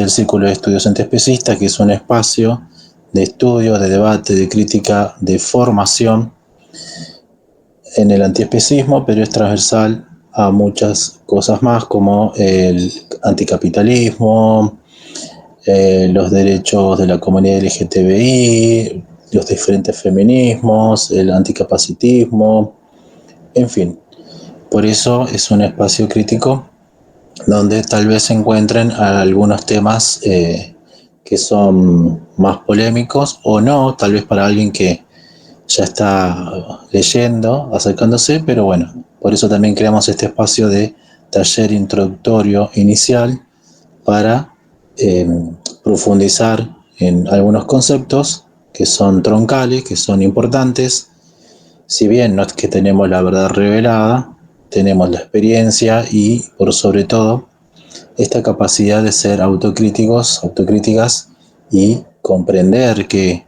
del Círculo de Estudios Antiespecistas, que es un espacio de estudio, de debate, de crítica, de formación en el antiespecismo, pero es transversal a muchas cosas más, como el anticapitalismo, los derechos de la comunidad LGTBI, los diferentes feminismos, el anticapacitismo, en fin. Por eso es un espacio crítico donde tal vez se encuentren algunos temas que son más polémicos o no, tal vez para alguien que ya está leyendo, acercándose, pero bueno, por eso también creamos este espacio de taller introductorio inicial para profundizar en algunos conceptos que son troncales, que son importantes. Si bien no es que tenemos la verdad revelada, tenemos la experiencia y, por sobre todo, esta capacidad de ser autocríticos, autocríticas y comprender que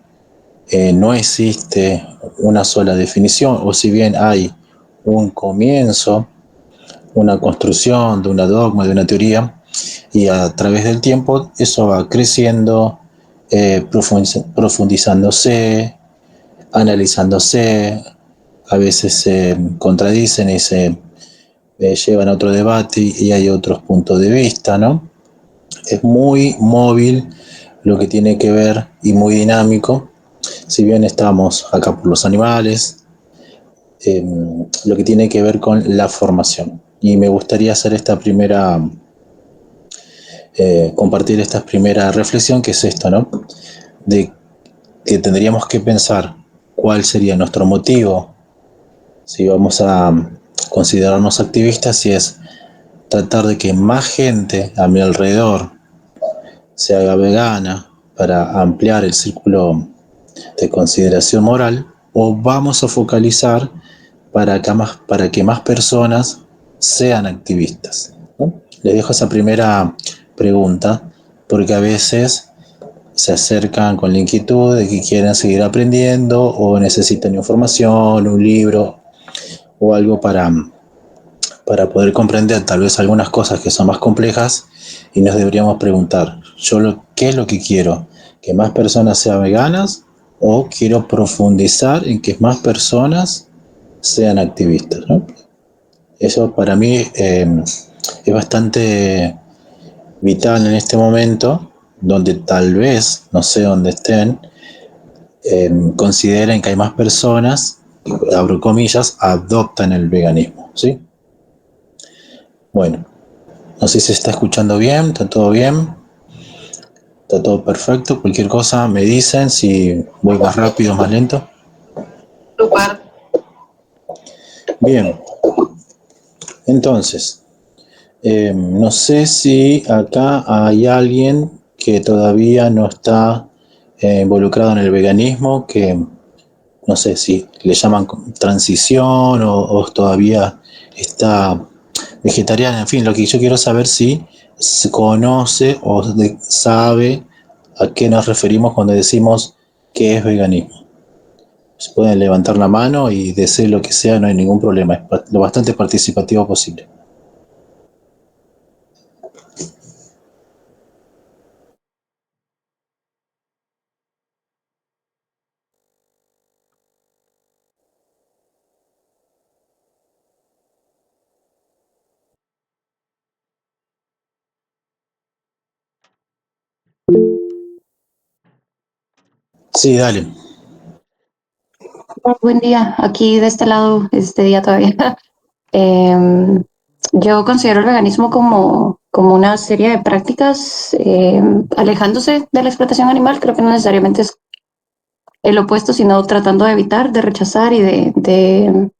no existe una sola definición, o si bien hay un comienzo, una construcción de una dogma, de una teoría, y a través del tiempo eso va creciendo, profundizándose, analizándose, a veces se contradicen y se llevan a otro debate y hay otros puntos de vista, ¿no? Es muy móvil lo que tiene que ver y muy dinámico. Si bien estamos acá por los animales, lo que tiene que ver con la formación. Y me gustaría hacer esta primera, compartir esta primera reflexión, que es esto, ¿no? De que tendríamos que pensar cuál sería nuestro motivo si vamos a considerarnos activistas, si es tratar de que más gente a mi alrededor se haga vegana para ampliar el círculo de consideración moral, o vamos a focalizar para que más personas sean activistas, ¿no? Les dejo esa primera pregunta porque a veces se acercan con la inquietud de que quieren seguir aprendiendo o necesitan información, un libro o algo para poder comprender tal vez algunas cosas que son más complejas, y nos deberíamos preguntar, ¿qué es lo que quiero? ¿Que más personas sean veganas o quiero profundizar en que más personas sean activistas, ¿no? Eso para mí es bastante vital en este momento, donde tal vez, no sé dónde estén, consideren que hay más personas, abro comillas, adoptan el veganismo, ¿sí? Bueno, no sé si se está escuchando bien, ¿está todo bien? ¿Está todo perfecto? Cualquier cosa me dicen, si voy más rápido o más lento. Super. Bien, entonces, no sé si acá hay alguien que todavía no está involucrado en el veganismo, que no sé si le llaman transición o todavía está vegetariana. En fin, lo que yo quiero saber si se conoce o sabe a qué nos referimos cuando decimos qué es veganismo. Se pueden levantar la mano y decir lo que sea, no hay ningún problema, es lo bastante participativo posible. Sí, dale. Buen día, aquí de este lado, este día todavía. Em, yo considero el veganismo como una serie de prácticas alejándose de la explotación animal. Creo que no necesariamente es el opuesto, sino tratando de evitar, de rechazar y de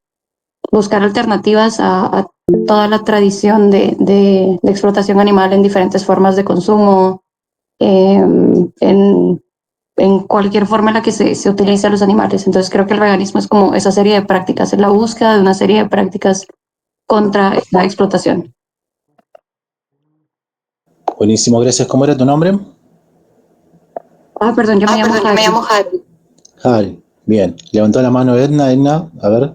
buscar alternativas a toda la tradición de explotación animal en diferentes formas de consumo, en cualquier forma en la que se utilice a los animales. Entonces creo que el veganismo es como esa serie de prácticas, es la búsqueda de una serie de prácticas contra la explotación. Buenísimo, gracias. ¿Cómo era tu nombre? Ah, perdón, yo me llamo Perdón, yo me Harry. llamo Harry. Harry, bien. Levantó la mano Edna, Edna, a ver.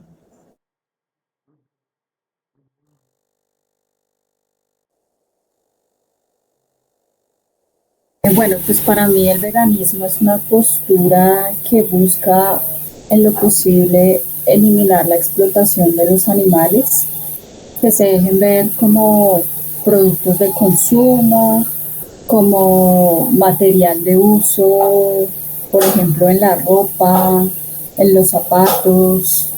Bueno, pues para mí el veganismo es una postura que busca en lo posible eliminar la explotación de los animales, que se dejen ver como productos de consumo, como material de uso, por ejemplo en la ropa, en los zapatos,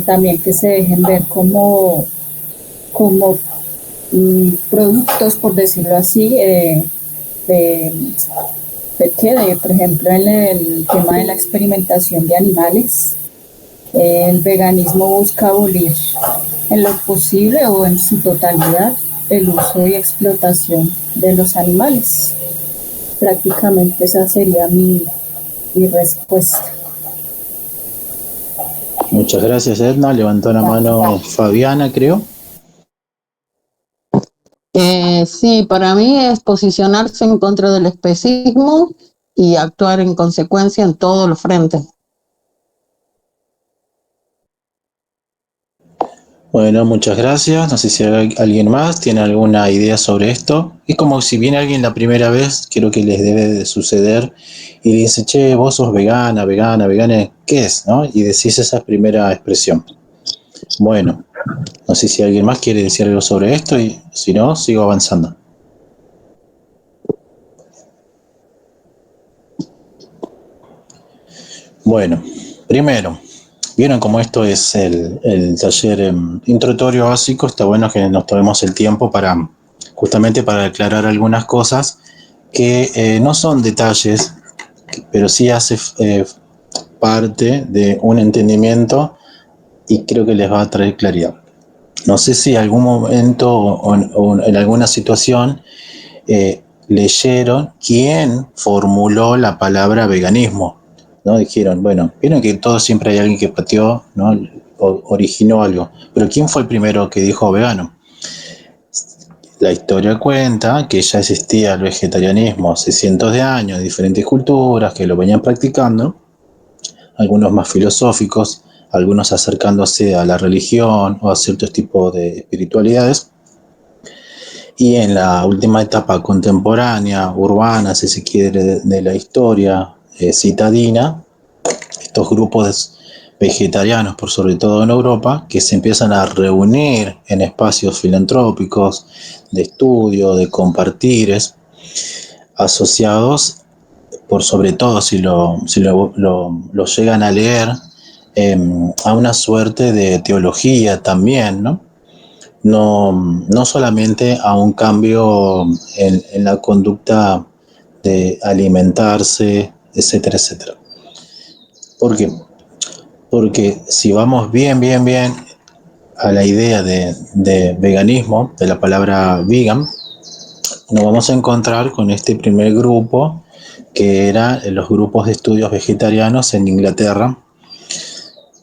también que se dejen ver como productos, por decirlo así, de, por ejemplo, en el tema de la experimentación de animales, el veganismo busca abolir en lo posible o en su totalidad el uso y explotación de los animales. Prácticamente esa sería mi respuesta. Muchas gracias, Edna. Levantó la mano Fabiana, creo. Sí, para mí es posicionarse en contra del especismo y actuar en consecuencia en todos los frentes. Bueno, muchas gracias. No sé si alguien más tiene alguna idea sobre esto. Es como si viene alguien la primera vez, creo que les debe de suceder, y le dice, che, vos sos vegana, ¿qué es? ¿No? Y decís esa primera expresión. Bueno, no sé si alguien más quiere decir algo sobre esto, y si no, sigo avanzando. Bueno, primero, vieron cómo esto es el taller introductorio básico. Está bueno que nos tomemos el tiempo justamente para aclarar algunas cosas que no son detalles, pero sí hace parte de un entendimiento y creo que les va a traer claridad. No sé si en algún momento o en alguna situación leyeron quién formuló la palabra veganismo, ¿no? Dijeron, bueno, vieron que todo siempre hay alguien que pateó, ¿no? Originó algo, pero ¿quién fue el primero que dijo vegano? La historia cuenta que ya existía el vegetarianismo hace cientos de años, en diferentes culturas que lo venían practicando, algunos más filosóficos, algunos acercándose a la religión o a ciertos tipos de espiritualidades. Y en la última etapa contemporánea, urbana, si se quiere, de la historia citadina, estos grupos vegetarianos, por sobre todo en Europa, que se empiezan a reunir en espacios filantrópicos, de estudio, de compartires, asociados, por sobre todo si lo llegan a leer, a una suerte de teología también, ¿no? No solamente a un cambio en la conducta de alimentarse, etcétera, etcétera. ¿Por qué? Porque si vamos bien a la idea de veganismo, de la palabra vegan, nos vamos a encontrar con este primer grupo, que eran los grupos de estudios vegetarianos en Inglaterra,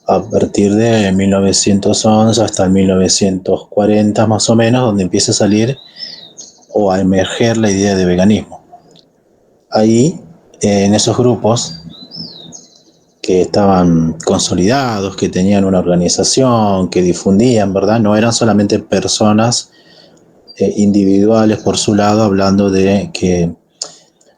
a partir de 1911 hasta 1940 más o menos, donde empieza a salir o a emerger la idea de veganismo. Ahí, en esos grupos que estaban consolidados, que tenían una organización, que difundían, ¿verdad? No eran solamente personas individuales por su lado hablando de que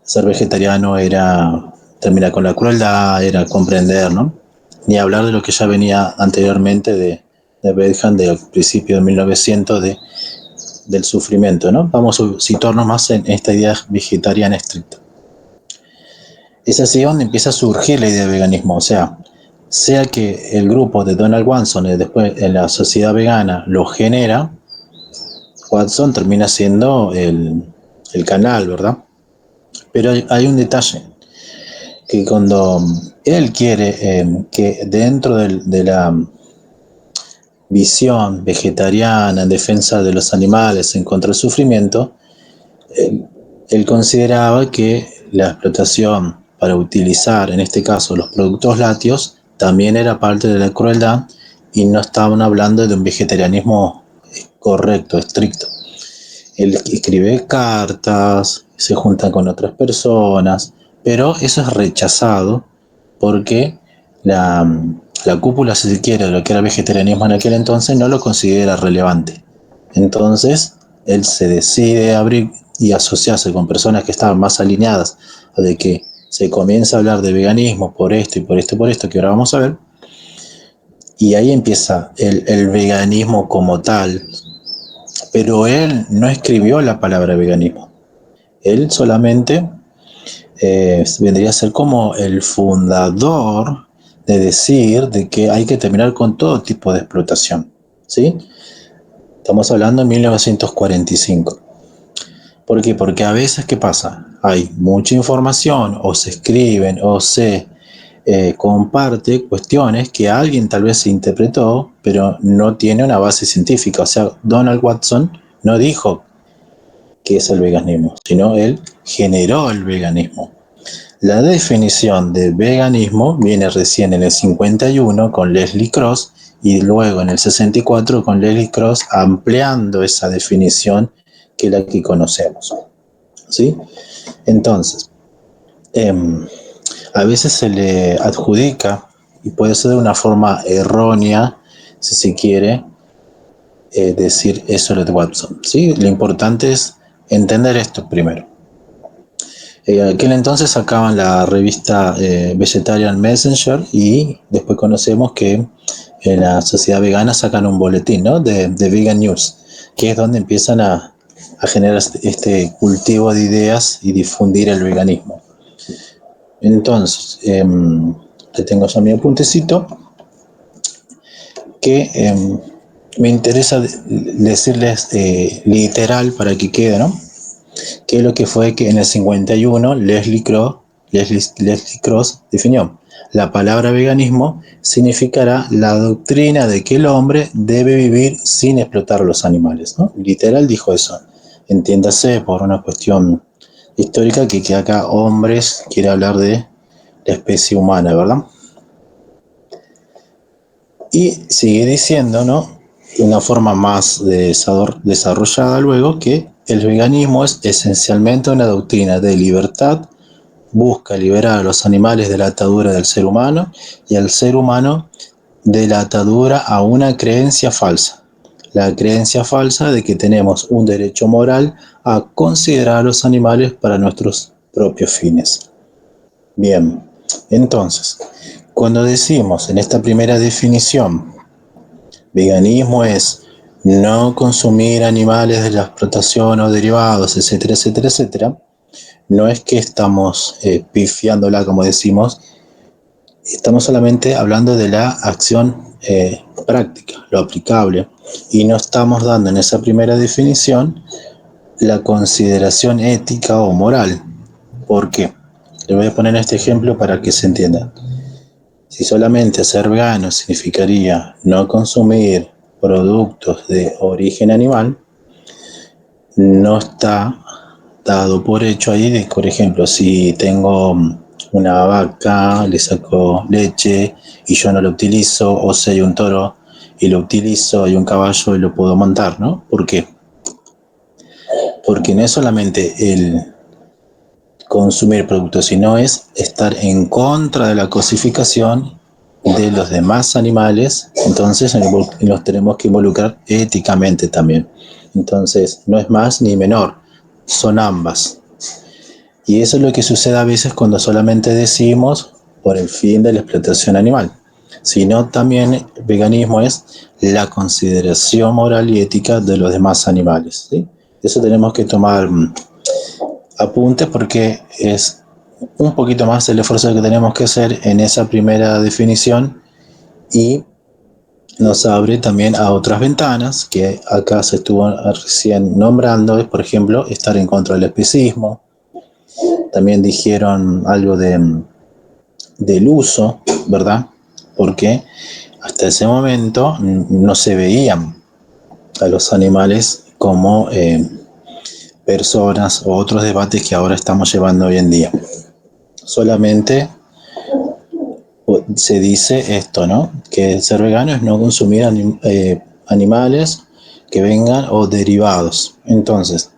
ser vegetariano era terminar con la crueldad, era comprender, ¿no? Ni hablar de lo que ya venía anteriormente de Bentham, del principio de 1900, del sufrimiento, ¿no? Vamos a situarnos más en esta idea vegetariana estricta. Es así donde empieza a surgir la idea de veganismo, o sea que el grupo de Donald Watson después en la Sociedad Vegana lo genera, Watson termina siendo el canal, ¿verdad? Pero hay un detalle, que cuando él quiere que dentro de la visión vegetariana en defensa de los animales, en contra del sufrimiento, él consideraba que la explotación para utilizar, en este caso, los productos lácteos, también era parte de la crueldad y no estaban hablando de un vegetarianismo correcto, estricto. Él escribe cartas, se junta con otras personas, pero eso es rechazado porque la cúpula, si se quiere, de lo que era el vegetarianismo en aquel entonces, no lo considera relevante. Entonces, él se decide abrir y asociarse con personas que estaban más alineadas a de que se comienza a hablar de veganismo por esto y por esto y por esto que ahora vamos a ver, y ahí empieza el veganismo como tal, pero él no escribió la palabra veganismo, él solamente vendría a ser como el fundador de decir de que hay que terminar con todo tipo de explotación, ¿sí? Estamos hablando de 1945. ¿Por qué? Porque a veces, ¿qué pasa? Hay mucha información, o se escriben, o se comparte cuestiones que alguien tal vez se interpretó, pero no tiene una base científica. O sea, Donald Watson no dijo qué es el veganismo, sino él generó el veganismo. La definición de veganismo viene recién en el 51 con Leslie Cross y luego en el 64 con Leslie Cross ampliando esa definición que es la que conocemos, ¿sí? Entonces, a veces se le adjudica, y puede ser de una forma errónea, si se quiere, decir eso de Watson, ¿sí? Lo importante es entender esto primero. Aquel entonces sacaban la revista Vegetarian Messenger y después conocemos que en la Sociedad Vegana sacan un boletín, ¿no? de Vegan News, que es donde empiezan a generar este cultivo de ideas y difundir el veganismo. Entonces, le tengo ya mi apuntecito que me interesa decirles literal para que quede, ¿no? Que es lo que fue que en el 51 Leslie Cross definió. La palabra veganismo significará la doctrina de que el hombre debe vivir sin explotar a los animales, ¿no? Literal dijo eso. Entiéndase por una cuestión histórica que acá hombres quiere hablar de la especie humana, ¿verdad? Y sigue diciendo, ¿no? De una forma más desarrollada luego, que el veganismo es esencialmente una doctrina de libertad, busca liberar a los animales de la atadura del ser humano y al ser humano de la atadura a una creencia falsa. La creencia falsa de que tenemos un derecho moral a considerar a los animales para nuestros propios fines. Bien, entonces, cuando decimos en esta primera definición, veganismo es no consumir animales de la explotación o derivados, etcétera, etcétera, etcétera, no es que estamos pifiándola, como decimos, estamos solamente hablando de la acción práctica, lo aplicable, y no estamos dando en esa primera definición la consideración ética o moral. ¿Por qué? Le voy a poner este ejemplo para que se entienda. Si solamente ser vegano significaría no consumir productos de origen animal, no está dado por hecho ahí de, por ejemplo, si tengo una vaca, le saco leche y yo no lo utilizo, o si hay un toro y lo utilizo, hay un caballo y lo puedo montar, ¿no? ¿Por qué? Porque no es solamente el consumir productos, sino es estar en contra de la cosificación de los demás animales, entonces los tenemos que involucrar éticamente también. Entonces, no es más ni menor, son ambas. Y eso es lo que sucede a veces cuando solamente decimos por el fin de la explotación animal, sino también el veganismo es la consideración moral y ética de los demás animales, ¿sí? Eso tenemos que tomar apuntes porque es un poquito más el esfuerzo que tenemos que hacer en esa primera definición y nos abre también a otras ventanas que acá se estuvo recién nombrando, es por ejemplo estar en contra del especismo. También dijeron algo del uso, ¿verdad? Porque hasta ese momento no se veían a los animales como personas o otros debates que ahora estamos llevando hoy en día. Solamente se dice esto, ¿no? Que ser vegano es no consumir animales que vengan o derivados. Entonces,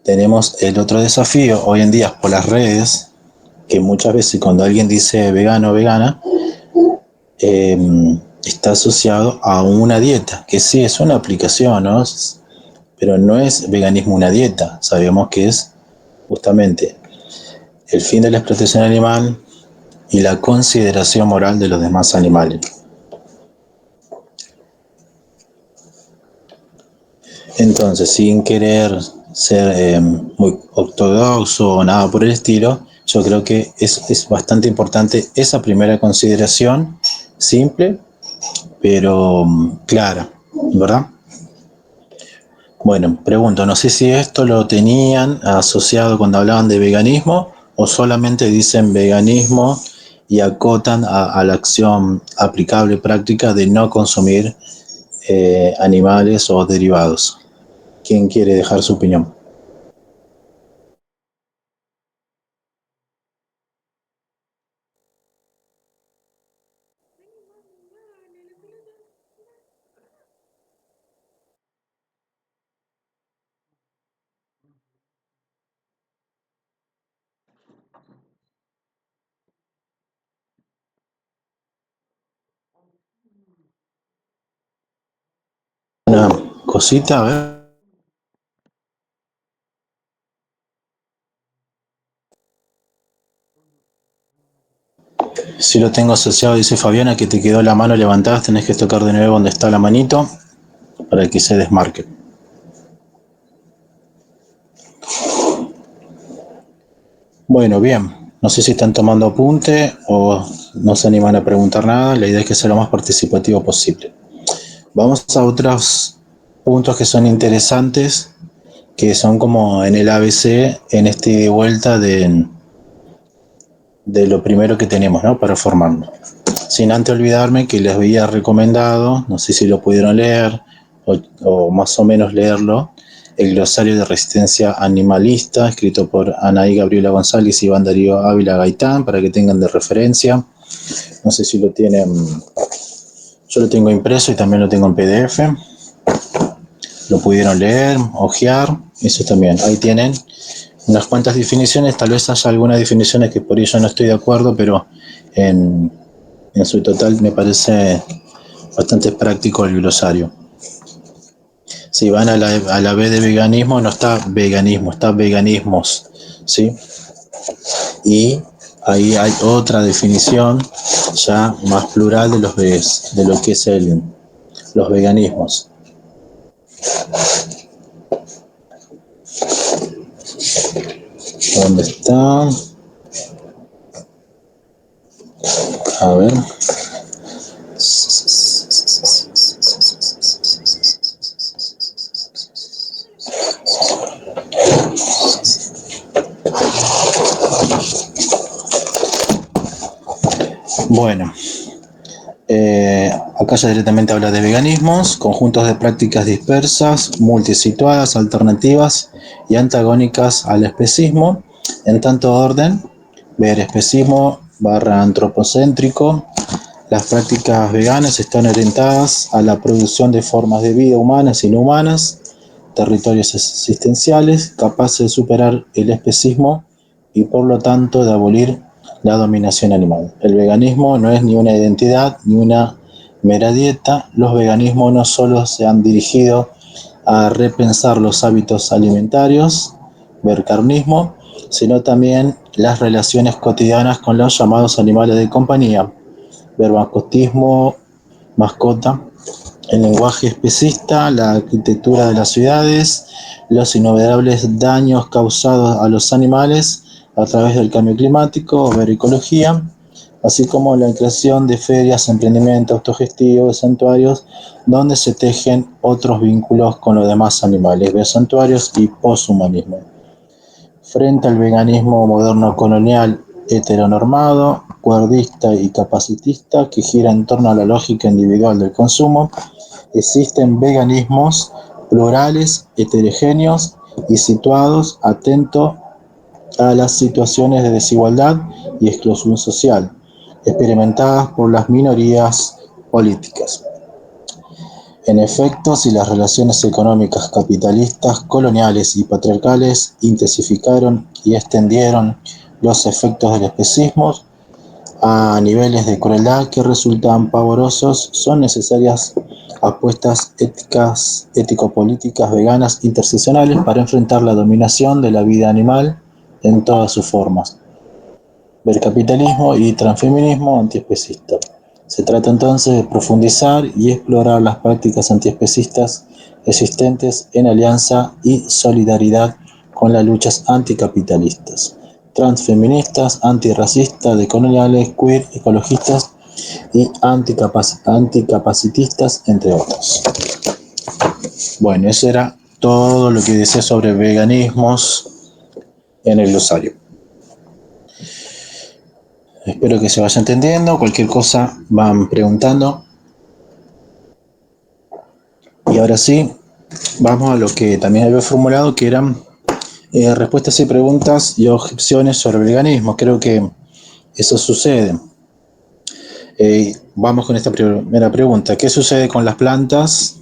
tenemos el otro desafío hoy en día por las redes, que muchas veces cuando alguien dice vegano o vegana, está asociado a una dieta, que sí es una aplicación, ¿no? pero no es veganismo una dieta. Sabemos que es justamente el fin de la explotación animal y la consideración moral de los demás animales. Entonces, sin querer ser muy ortodoxo o nada por el estilo, yo creo que es bastante importante esa primera consideración, simple, pero clara, ¿verdad? Bueno, pregunto, no sé si esto lo tenían asociado cuando hablaban de veganismo o solamente dicen veganismo y acotan a la acción aplicable práctica de no consumir animales o derivados. ¿Quién quiere dejar su opinión? Una cosita, a ver. Si lo tengo asociado, dice Fabiana, que te quedó la mano levantada, tenés que tocar de nuevo donde está la manito para que se desmarque. Bueno, bien. No sé si están tomando apunte o no se animan a preguntar nada. La idea es que sea lo más participativo posible. Vamos a otros puntos que son interesantes, que son como en el ABC, en este ida y vuelta de lo primero que tenemos, ¿no? Para formarnos. Sin antes olvidarme que les había recomendado, no sé si lo pudieron leer o más o menos leerlo, el glosario de resistencia animalista, escrito por Anaí Gabriela González y Iván Darío Ávila Gaitán, para que tengan de referencia. No sé si lo tienen, yo lo tengo impreso y también lo tengo en PDF. Lo pudieron leer, hojear, eso también. Ahí tienen unas cuantas definiciones, tal vez haya algunas definiciones que por ello no estoy de acuerdo, pero en su total me parece bastante práctico el glosario. Si van a la B de veganismo, no está veganismo, está veganismos, ¿sí? Y ahí hay otra definición ya más plural de lo que es los veganismos. ¿Dónde está? A ver. Bueno, acá ya directamente habla de veganismos, conjuntos de prácticas dispersas, multisituadas, alternativas y antagónicas al especismo, en tanto orden, ver especismo / antropocéntrico. Las prácticas veganas están orientadas a la producción de formas de vida humanas y no humanas, territorios existenciales capaces de superar el especismo y por lo tanto de abolir la dominación animal. El veganismo no es ni una identidad ni una mera dieta. Los veganismos no solo se han dirigido a repensar los hábitos alimentarios, ver carnismo, sino también las relaciones cotidianas con los llamados animales de compañía, ver mascotismo, mascota, el lenguaje especista, la arquitectura de las ciudades, los innumerables daños causados a los animales a través del cambio climático, ver ecología, así como la creación de ferias, emprendimientos autogestivos, santuarios, donde se tejen otros vínculos con los demás animales, ver santuarios y poshumanismo. Frente al veganismo moderno colonial heteronormado, cuerdista y capacitista que gira en torno a la lógica individual del consumo, existen veganismos plurales, heterogéneos y situados atentos a las situaciones de desigualdad y exclusión social experimentadas por las minorías políticas. En efecto, si las relaciones económicas capitalistas, coloniales y patriarcales intensificaron y extendieron los efectos del especismo a niveles de crueldad que resultan pavorosos, son necesarias apuestas éticas, ético-políticas veganas interseccionales para enfrentar la dominación de la vida animal en todas sus formas. Ver capitalismo y transfeminismo antiespecista. Se trata entonces de profundizar y explorar las prácticas antiespecistas existentes en alianza y solidaridad con las luchas anticapitalistas, transfeministas, antirracistas, decoloniales, queer, ecologistas y anticapacitistas, entre otros. Bueno, eso era todo lo que decía sobre veganismos en el glosario. Espero que se vaya entendiendo. Cualquier cosa van preguntando. Y ahora sí, vamos a lo que también había formulado, que eran respuestas y preguntas y objeciones sobre el veganismo. Creo que eso sucede. Vamos con esta primera pregunta. ¿Qué sucede con las plantas?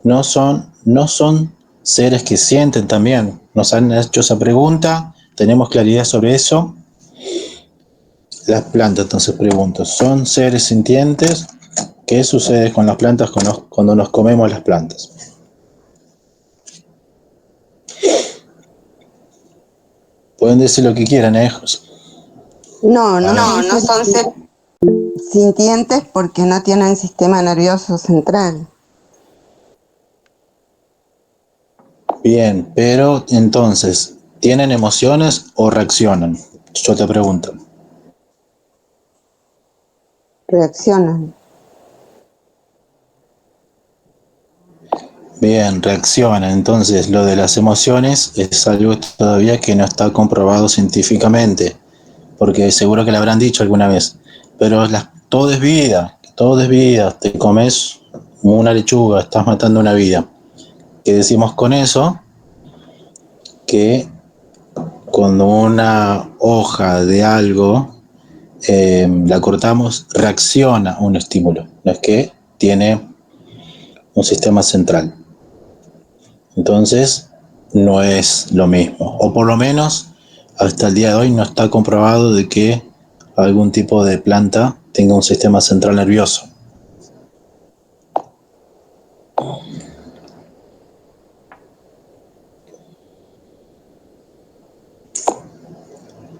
No son seres que sienten también. Nos han hecho esa pregunta. ¿Tenemos claridad sobre eso? Las plantas, entonces pregunto, ¿son seres sintientes? ¿Qué sucede con las plantas cuando nos comemos las plantas? Pueden decir lo que quieran, ¿eh? No son seres sintientes porque no tienen sistema nervioso central. Bien, pero entonces, ¿tienen emociones o reaccionan? Yo te pregunto. Reaccionan. Bien, reaccionan. Entonces, lo de las emociones es algo todavía que no está comprobado científicamente, porque seguro que le habrán dicho alguna vez. Pero todo es vida, todo es vida. Te comes una lechuga, estás matando una vida. ¿Qué decimos con eso? Que cuando una hoja de algo la cortamos, reacciona a un estímulo. No es que tiene un sistema central. Entonces, no es lo mismo. O por lo menos, hasta el día de hoy no está comprobado de que algún tipo de planta tenga un sistema central nervioso.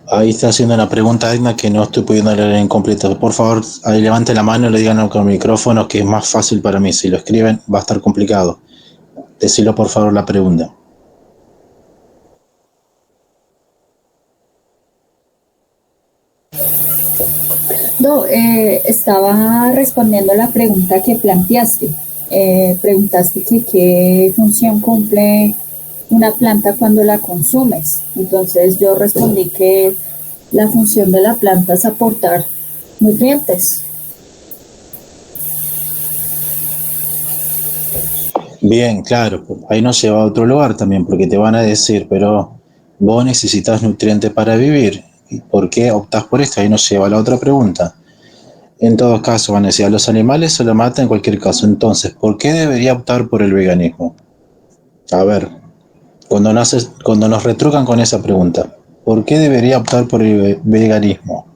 Ahí está haciendo una pregunta, Edna, que no estoy pudiendo leer en completo. Por favor, ahí levante la mano y le digan con el micrófono, que es más fácil para mí. Si lo escriben, va a estar complicado. Decilo, por favor, la pregunta. No, estaba respondiendo la pregunta que planteaste. Preguntaste que qué función cumple una planta cuando la consumes. Entonces yo respondí que la función de la planta es aportar nutrientes. Bien, claro, ahí nos lleva a otro lugar también, porque te van a decir, pero vos necesitas nutrientes para vivir. ¿Y por qué optás por esto? Ahí nos lleva a la otra pregunta. En todo caso, van a decir, a los animales se lo mata en cualquier caso. Entonces, ¿por qué debería optar por el veganismo? A ver, cuando nos retrucan con esa pregunta, ¿por qué debería optar por el veganismo?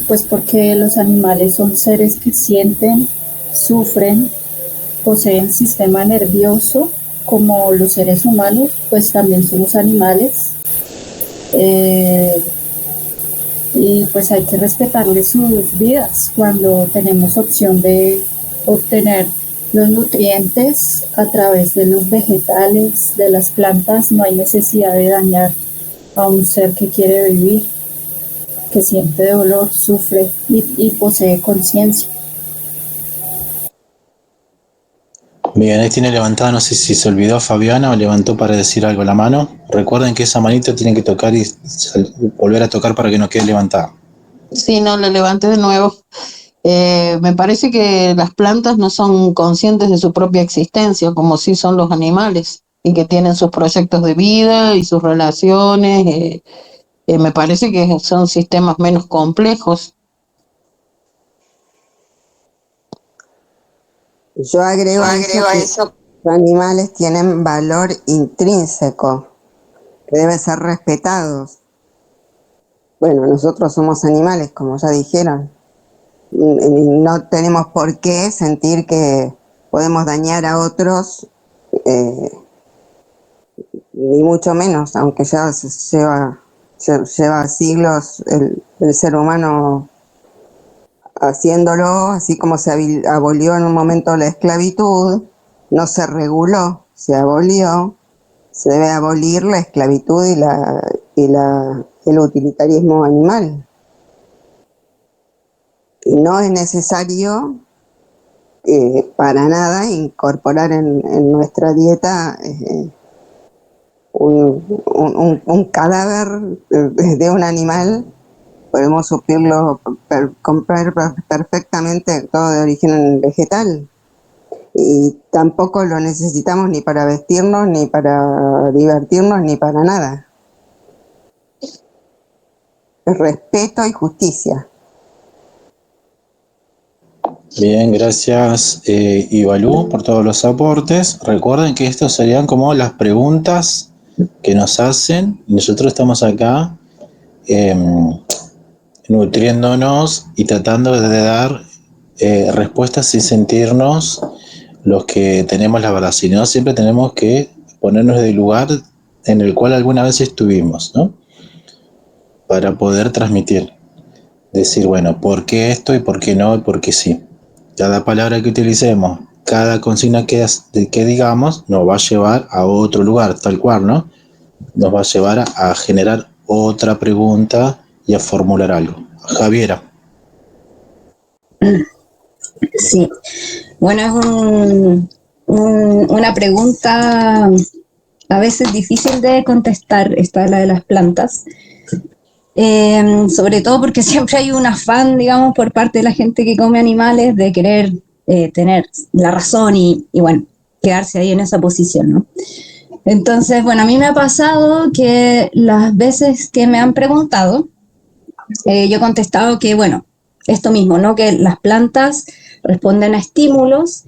Pues porque los animales son seres que sienten, sufren, poseen sistema nervioso como los seres humanos, pues también somos animales. Eh, y pues hay que respetarles sus vidas cuando tenemos opción de obtener los nutrientes a través de los vegetales, de las plantas. No hay necesidad de dañar a un ser que quiere vivir, que siente dolor, sufre y posee conciencia. Bien, ahí tiene levantada, no sé si se olvidó Fabiana o levantó para decir algo la mano. Recuerden que esa manito tiene que tocar y volver a tocar para que no quede levantada. Sí, no, lo levanté de nuevo. Me parece que las plantas no son conscientes de su propia existencia, como sí son los animales, y que tienen sus proyectos de vida y sus relaciones. Me parece que son sistemas menos complejos. Yo agrego a eso que los animales tienen valor intrínseco. que debe ser respetados. Bueno, nosotros somos animales, como ya dijeron. No tenemos por qué sentir que podemos dañar a otros, ni mucho menos, aunque ya lleva siglos el ser humano haciéndolo, así como se abolió en un momento la esclavitud, no se reguló, se abolió. Se debe abolir la esclavitud y el utilitarismo animal. Y no es necesario para nada incorporar en nuestra dieta un cadáver de un animal. Podemos suplirlo, comprar perfectamente todo de origen vegetal. Y tampoco lo necesitamos ni para vestirnos, ni para divertirnos, ni para nada. Respeto y justicia. Bien, gracias Ivalú por todos los aportes. Recuerden que estos serían como las preguntas que nos hacen. Nosotros estamos acá nutriéndonos y tratando de dar respuestas sin sentirnos los que tenemos la verdad, sino siempre tenemos que ponernos del lugar en el cual alguna vez estuvimos, ¿no? Para poder transmitir, decir, bueno, ¿por qué esto y por qué no y por qué sí? Cada palabra que utilicemos, cada consigna que digamos, nos va a llevar a otro lugar, tal cual, ¿no? Nos va a llevar a generar otra pregunta y a formular algo. Javiera. Sí, bueno, es una pregunta a veces difícil de contestar, esta la de las plantas, sobre todo porque siempre hay un afán, digamos, por parte de la gente que come animales de querer tener la razón y bueno, quedarse ahí en esa posición, ¿no? Entonces, bueno, a mí me ha pasado que las veces que me han preguntado, yo he contestado que, bueno, esto mismo, ¿no? Que las plantas responden a estímulos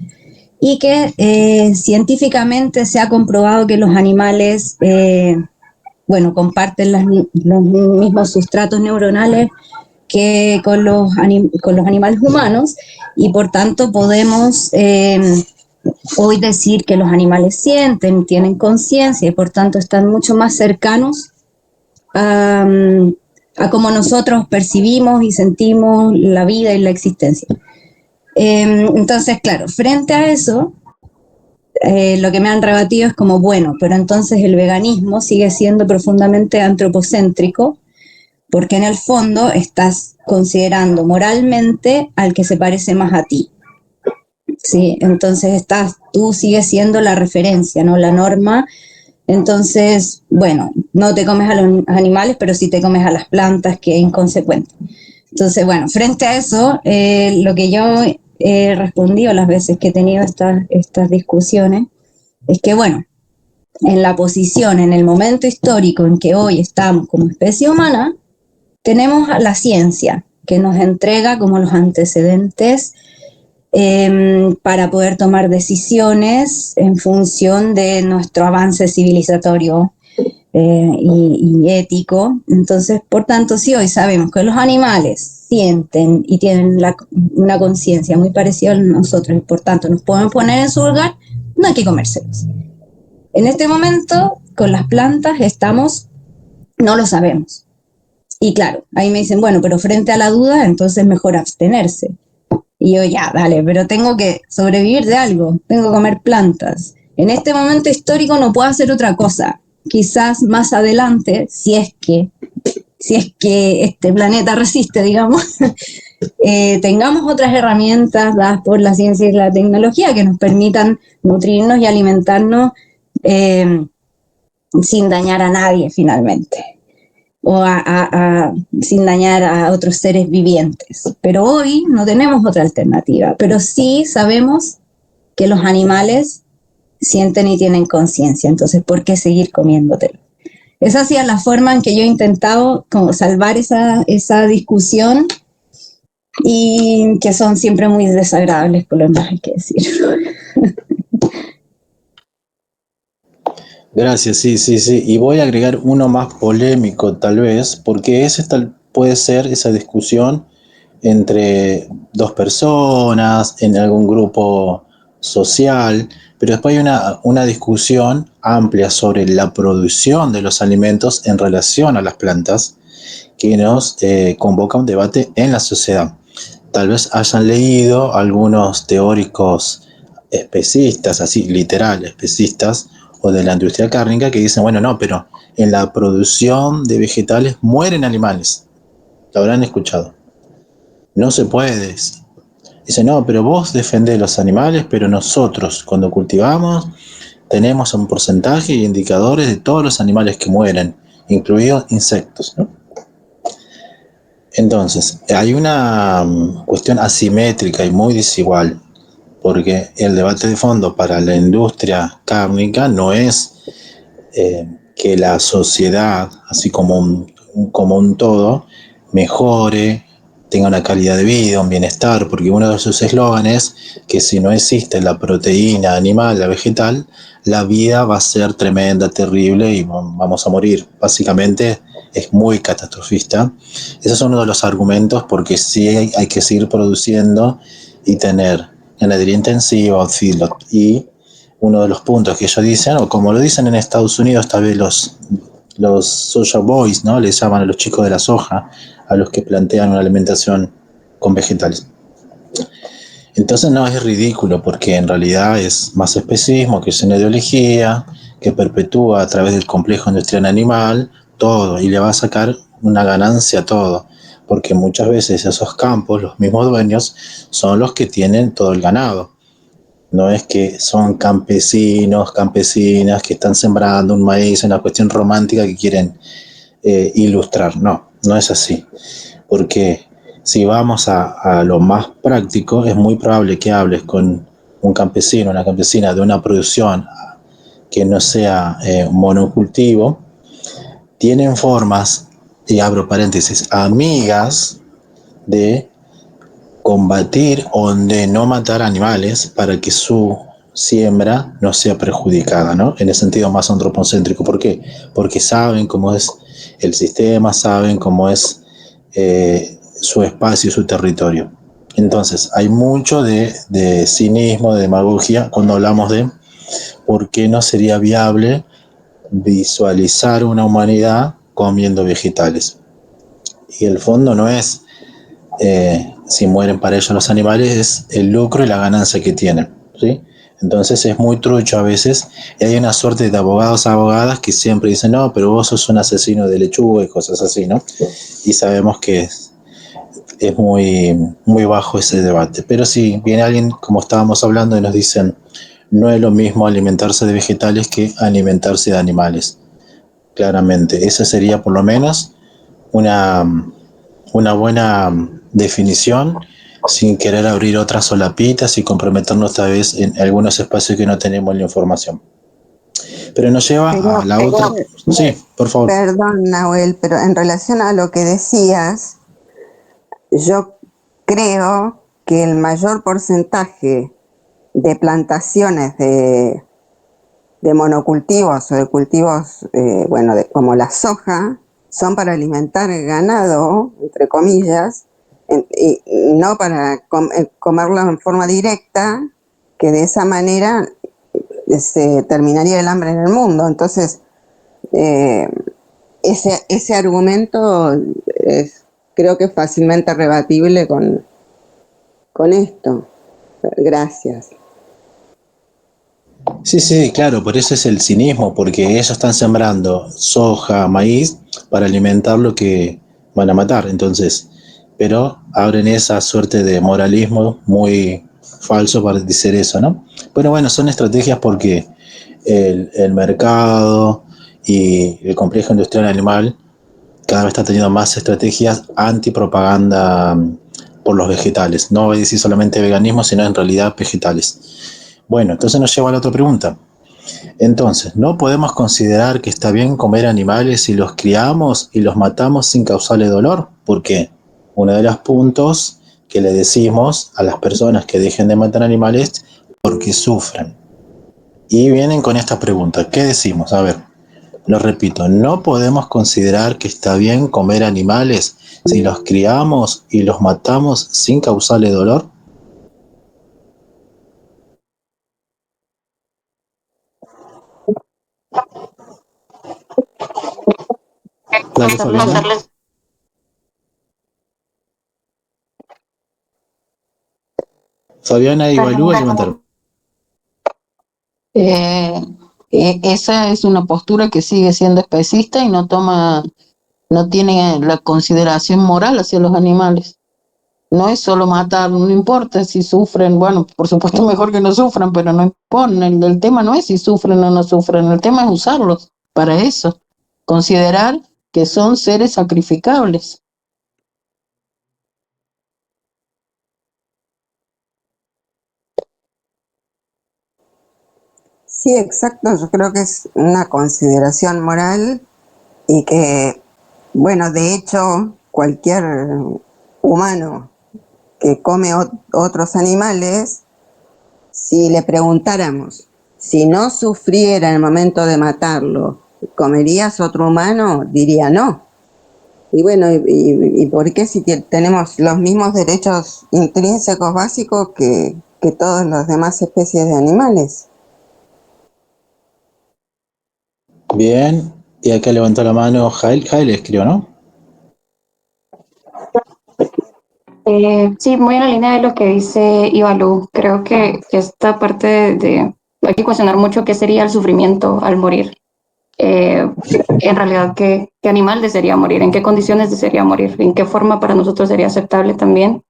y que científicamente se ha comprobado que los animales, bueno, comparten los mismos sustratos neuronales que con los animales humanos y por tanto podemos hoy decir que los animales sienten, tienen conciencia y por tanto están mucho más cercanos a cómo nosotros percibimos y sentimos la vida y la existencia. Entonces, claro, frente a eso, lo que me han rebatido es como, bueno, pero entonces el veganismo sigue siendo profundamente antropocéntrico, porque en el fondo estás considerando moralmente al que se parece más a ti. ¿Sí? Entonces tú sigues siendo la referencia, ¿no? La norma. Entonces, bueno, no te comes a los animales, pero sí te comes a las plantas, que es inconsecuente. Entonces, bueno, frente a eso, lo que yo he respondido las veces que he tenido estas discusiones es que, bueno, en la posición, en el momento histórico en que hoy estamos como especie humana, tenemos a la ciencia que nos entrega como los antecedentes para poder tomar decisiones en función de nuestro avance civilizatorio y ético. Entonces, por tanto, si hoy sabemos que los animales sienten y tienen una conciencia muy parecida a nosotros y por tanto nos podemos poner en su lugar, no hay que comérselos. En este momento, con las plantas no lo sabemos. Y claro, ahí me dicen, bueno, pero frente a la duda, entonces mejor abstenerse. Y yo, ya, dale, pero tengo que sobrevivir de algo, tengo que comer plantas. En este momento histórico no puedo hacer otra cosa. Quizás más adelante, si es que este planeta resiste, digamos, tengamos otras herramientas dadas por la ciencia y la tecnología que nos permitan nutrirnos y alimentarnos sin dañar a nadie finalmente, o sin dañar a otros seres vivientes. Pero hoy no tenemos otra alternativa, pero sí sabemos que los animales sienten y tienen conciencia, entonces ¿por qué seguir comiéndotelo? Esa ha sido la forma en que yo he intentado como salvar esa discusión y que son siempre muy desagradables, por lo demás hay que decir. Gracias, sí, sí, sí. Y voy a agregar uno más polémico tal vez, porque ese puede ser esa discusión entre dos personas, en algún grupo social, pero después hay una discusión amplia sobre la producción de los alimentos en relación a las plantas que nos convoca a un debate en la sociedad. Tal vez hayan leído algunos teóricos especistas, así literal, especistas, o de la industria cárnica, que dicen, bueno, no, pero en la producción de vegetales mueren animales. Lo habrán escuchado. No se puede. Dice, no, pero vos defendés los animales, pero nosotros cuando cultivamos tenemos un porcentaje y indicadores de todos los animales que mueren, incluidos insectos, ¿no? Entonces, hay una cuestión asimétrica y muy desigual, porque el debate de fondo para la industria cárnica no es que la sociedad, así como un todo, mejore, tenga una calidad de vida, un bienestar, porque uno de sus eslóganes es que si no existe la proteína animal, la vegetal, la vida va a ser tremenda, terrible y vamos a morir. Básicamente es muy catastrofista. Ese es uno de los argumentos porque sí hay que seguir produciendo y tener ganadería intensiva o feedlot. Y uno de los puntos que ellos dicen, o como lo dicen en Estados Unidos, tal vez los social boys, ¿no? Les llaman a los chicos de la soja, a los que plantean una alimentación con vegetales. Entonces no es ridículo, porque en realidad es más especismo, que es una ideología, que perpetúa a través del complejo industrial animal todo, y le va a sacar una ganancia a todo, porque muchas veces esos campos, los mismos dueños, son los que tienen todo el ganado. No es que son campesinos, campesinas que están sembrando un maíz, una cuestión romántica que quieren ilustrar. No, no es así. Porque si vamos a lo más práctico, es muy probable que hables con un campesino, una campesina de una producción que no sea monocultivo. Tienen formas, y abro paréntesis, amigas de combatir o de no matar animales para que su siembra no sea perjudicada, ¿no? En el sentido más antropocéntrico. ¿Por qué? Porque saben cómo es el sistema, saben cómo es su espacio y su territorio. Entonces, hay mucho de cinismo, de demagogia, cuando hablamos de por qué no sería viable visualizar una humanidad comiendo vegetales. Y el fondo no es si mueren para ellos los animales, es el lucro y la ganancia que tienen, ¿sí? Entonces es muy trucho a veces, y hay una suerte de abogados, abogadas que siempre dicen, no, pero vos sos un asesino de lechuga y cosas así, ¿no? Y sabemos que es muy, muy bajo ese debate. Pero si viene alguien, como estábamos hablando, y nos dicen, no es lo mismo alimentarse de vegetales que alimentarse de animales. Claramente, esa sería por lo menos una, una buena definición, sin querer abrir otras solapitas y comprometernos esta vez en algunos espacios que no tenemos la información. Pero nos lleva a la otra. Sí, por favor. Perdón, Nahuel, pero en relación a lo que decías, yo creo que el mayor porcentaje de plantaciones de monocultivos o de cultivos, como la soja, son para alimentar el ganado, entre comillas, y no para comerlo en forma directa, que de esa manera se terminaría el hambre en el mundo. Entonces, ese argumento creo que es fácilmente rebatible con esto. Gracias. Sí, sí, claro, por eso es el cinismo, porque ellos están sembrando soja, maíz, para alimentar lo que van a matar. Entonces, pero abren esa suerte de moralismo muy falso para decir eso, ¿no? Pero bueno, son estrategias porque el mercado y el complejo industrial animal cada vez está teniendo más estrategias antipropaganda por los vegetales. No voy a decir solamente veganismo, sino en realidad vegetales. Bueno, entonces nos lleva a la otra pregunta. Entonces, ¿no podemos considerar que está bien comer animales si los criamos y los matamos sin causarle dolor? Porque uno de los puntos que le decimos a las personas que dejen de matar animales porque sufren. Y vienen con esta pregunta. ¿Qué decimos? A ver, lo repito, no podemos considerar que está bien comer animales si los criamos y los matamos sin causarle dolor. Dale, Fabiana. Fabiana evalúa y levantar. Eh, Esa es una postura que sigue siendo especista y no tiene la consideración moral hacia los animales. No es solo matar, no importa si sufren, bueno, por supuesto mejor que no sufran, pero no importa, el tema no es si sufren o no sufren, el tema es usarlos para eso, considerar que son seres sacrificables. Sí, exacto. Yo creo que es una consideración moral y que, bueno, de hecho, cualquier humano que come otros animales, si le preguntáramos si no sufriera en el momento de matarlo, ¿comerías otro humano? Diría no. Y bueno, ¿y por qué si tenemos los mismos derechos intrínsecos básicos que todas las demás especies de animales? Bien, y acá levantó la mano Jail. Jail escribió, ¿no? Sí, muy en la línea de lo que dice Ivalu. Creo que esta parte hay que cuestionar mucho qué sería el sufrimiento al morir. En realidad, ¿qué animal desearía morir? ¿En qué condiciones desearía morir? ¿En qué forma para nosotros sería aceptable también?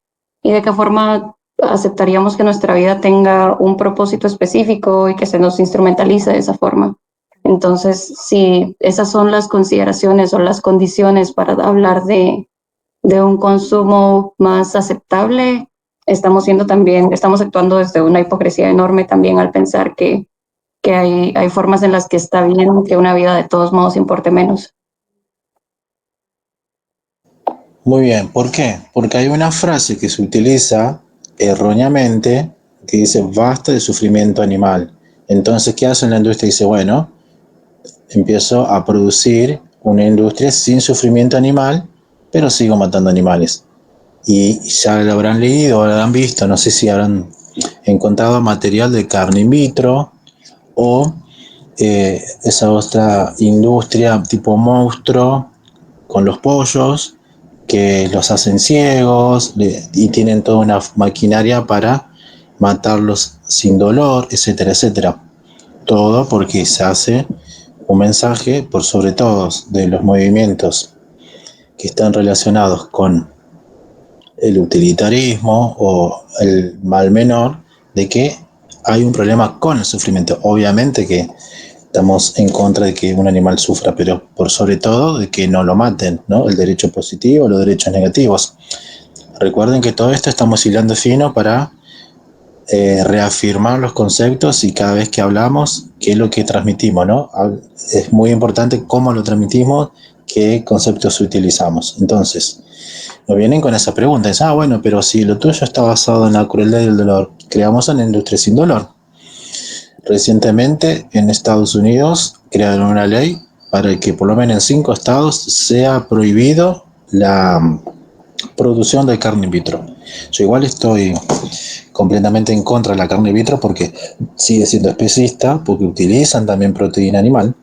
¿Y de qué forma aceptaríamos que nuestra vida tenga un propósito específico y que se nos instrumentalice de esa forma? Entonces, si esas son las consideraciones o las condiciones para hablar de un consumo más aceptable, estamos actuando desde una hipocresía enorme también al pensar que hay formas en las que está bien que una vida de todos modos importe menos. Muy bien, ¿por qué? Porque hay una frase que se utiliza erróneamente que dice basta de sufrimiento animal. Entonces, ¿qué hace la industria? Dice, bueno, empiezo a producir una industria sin sufrimiento animal, pero sigo matando animales. Y ya lo habrán leído, o lo habrán visto, no sé si habrán encontrado material de carne in vitro o esa otra industria tipo monstruo con los pollos que los hacen ciegos y tienen toda una maquinaria para matarlos sin dolor, etcétera, etcétera. Todo porque se hace un mensaje por sobre todo de los movimientos que están relacionados con el utilitarismo o el mal menor de que hay un problema con el sufrimiento. Obviamente que estamos en contra de que un animal sufra, pero por sobre todo de que no lo maten, ¿no? El derecho positivo, los derechos negativos. Recuerden que todo esto estamos hilando fino para reafirmar los conceptos y cada vez que hablamos, qué es lo que transmitimos, ¿no? Es muy importante cómo lo transmitimos, qué conceptos utilizamos. Entonces, nos vienen con esa pregunta, es, bueno, pero si lo tuyo está basado en la crueldad y el dolor, creamos una industria sin dolor. Recientemente en Estados Unidos crearon una ley para que por lo menos en 5 estados sea prohibido la producción de carne in vitro. Yo igual estoy completamente en contra de la carne in vitro porque sigue siendo especista, porque utilizan también proteína animal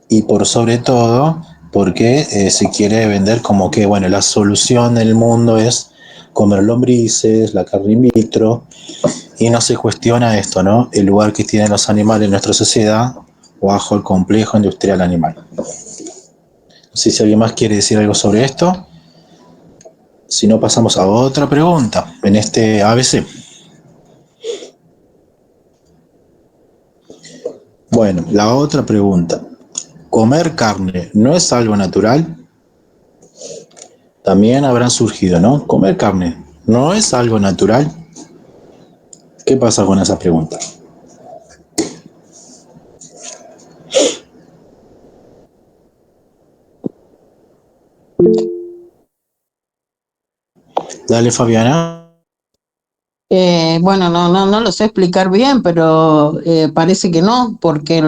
y por sobre todo porque se quiere vender como que bueno, la solución del mundo es comer lombrices, la carne in vitro, y no se cuestiona esto, ¿no? El lugar que tienen los animales en nuestra sociedad bajo el complejo industrial animal. No sé si alguien más quiere decir algo sobre esto. Si no, pasamos a otra pregunta en este ABC. Bueno, la otra pregunta. ¿Comer carne no es algo natural? También habrán surgido, ¿no? ¿Comer carne no es algo natural? ¿Qué pasa con esa pregunta? Dale, Fabiana. Bueno, no lo sé explicar bien, pero parece que no, porque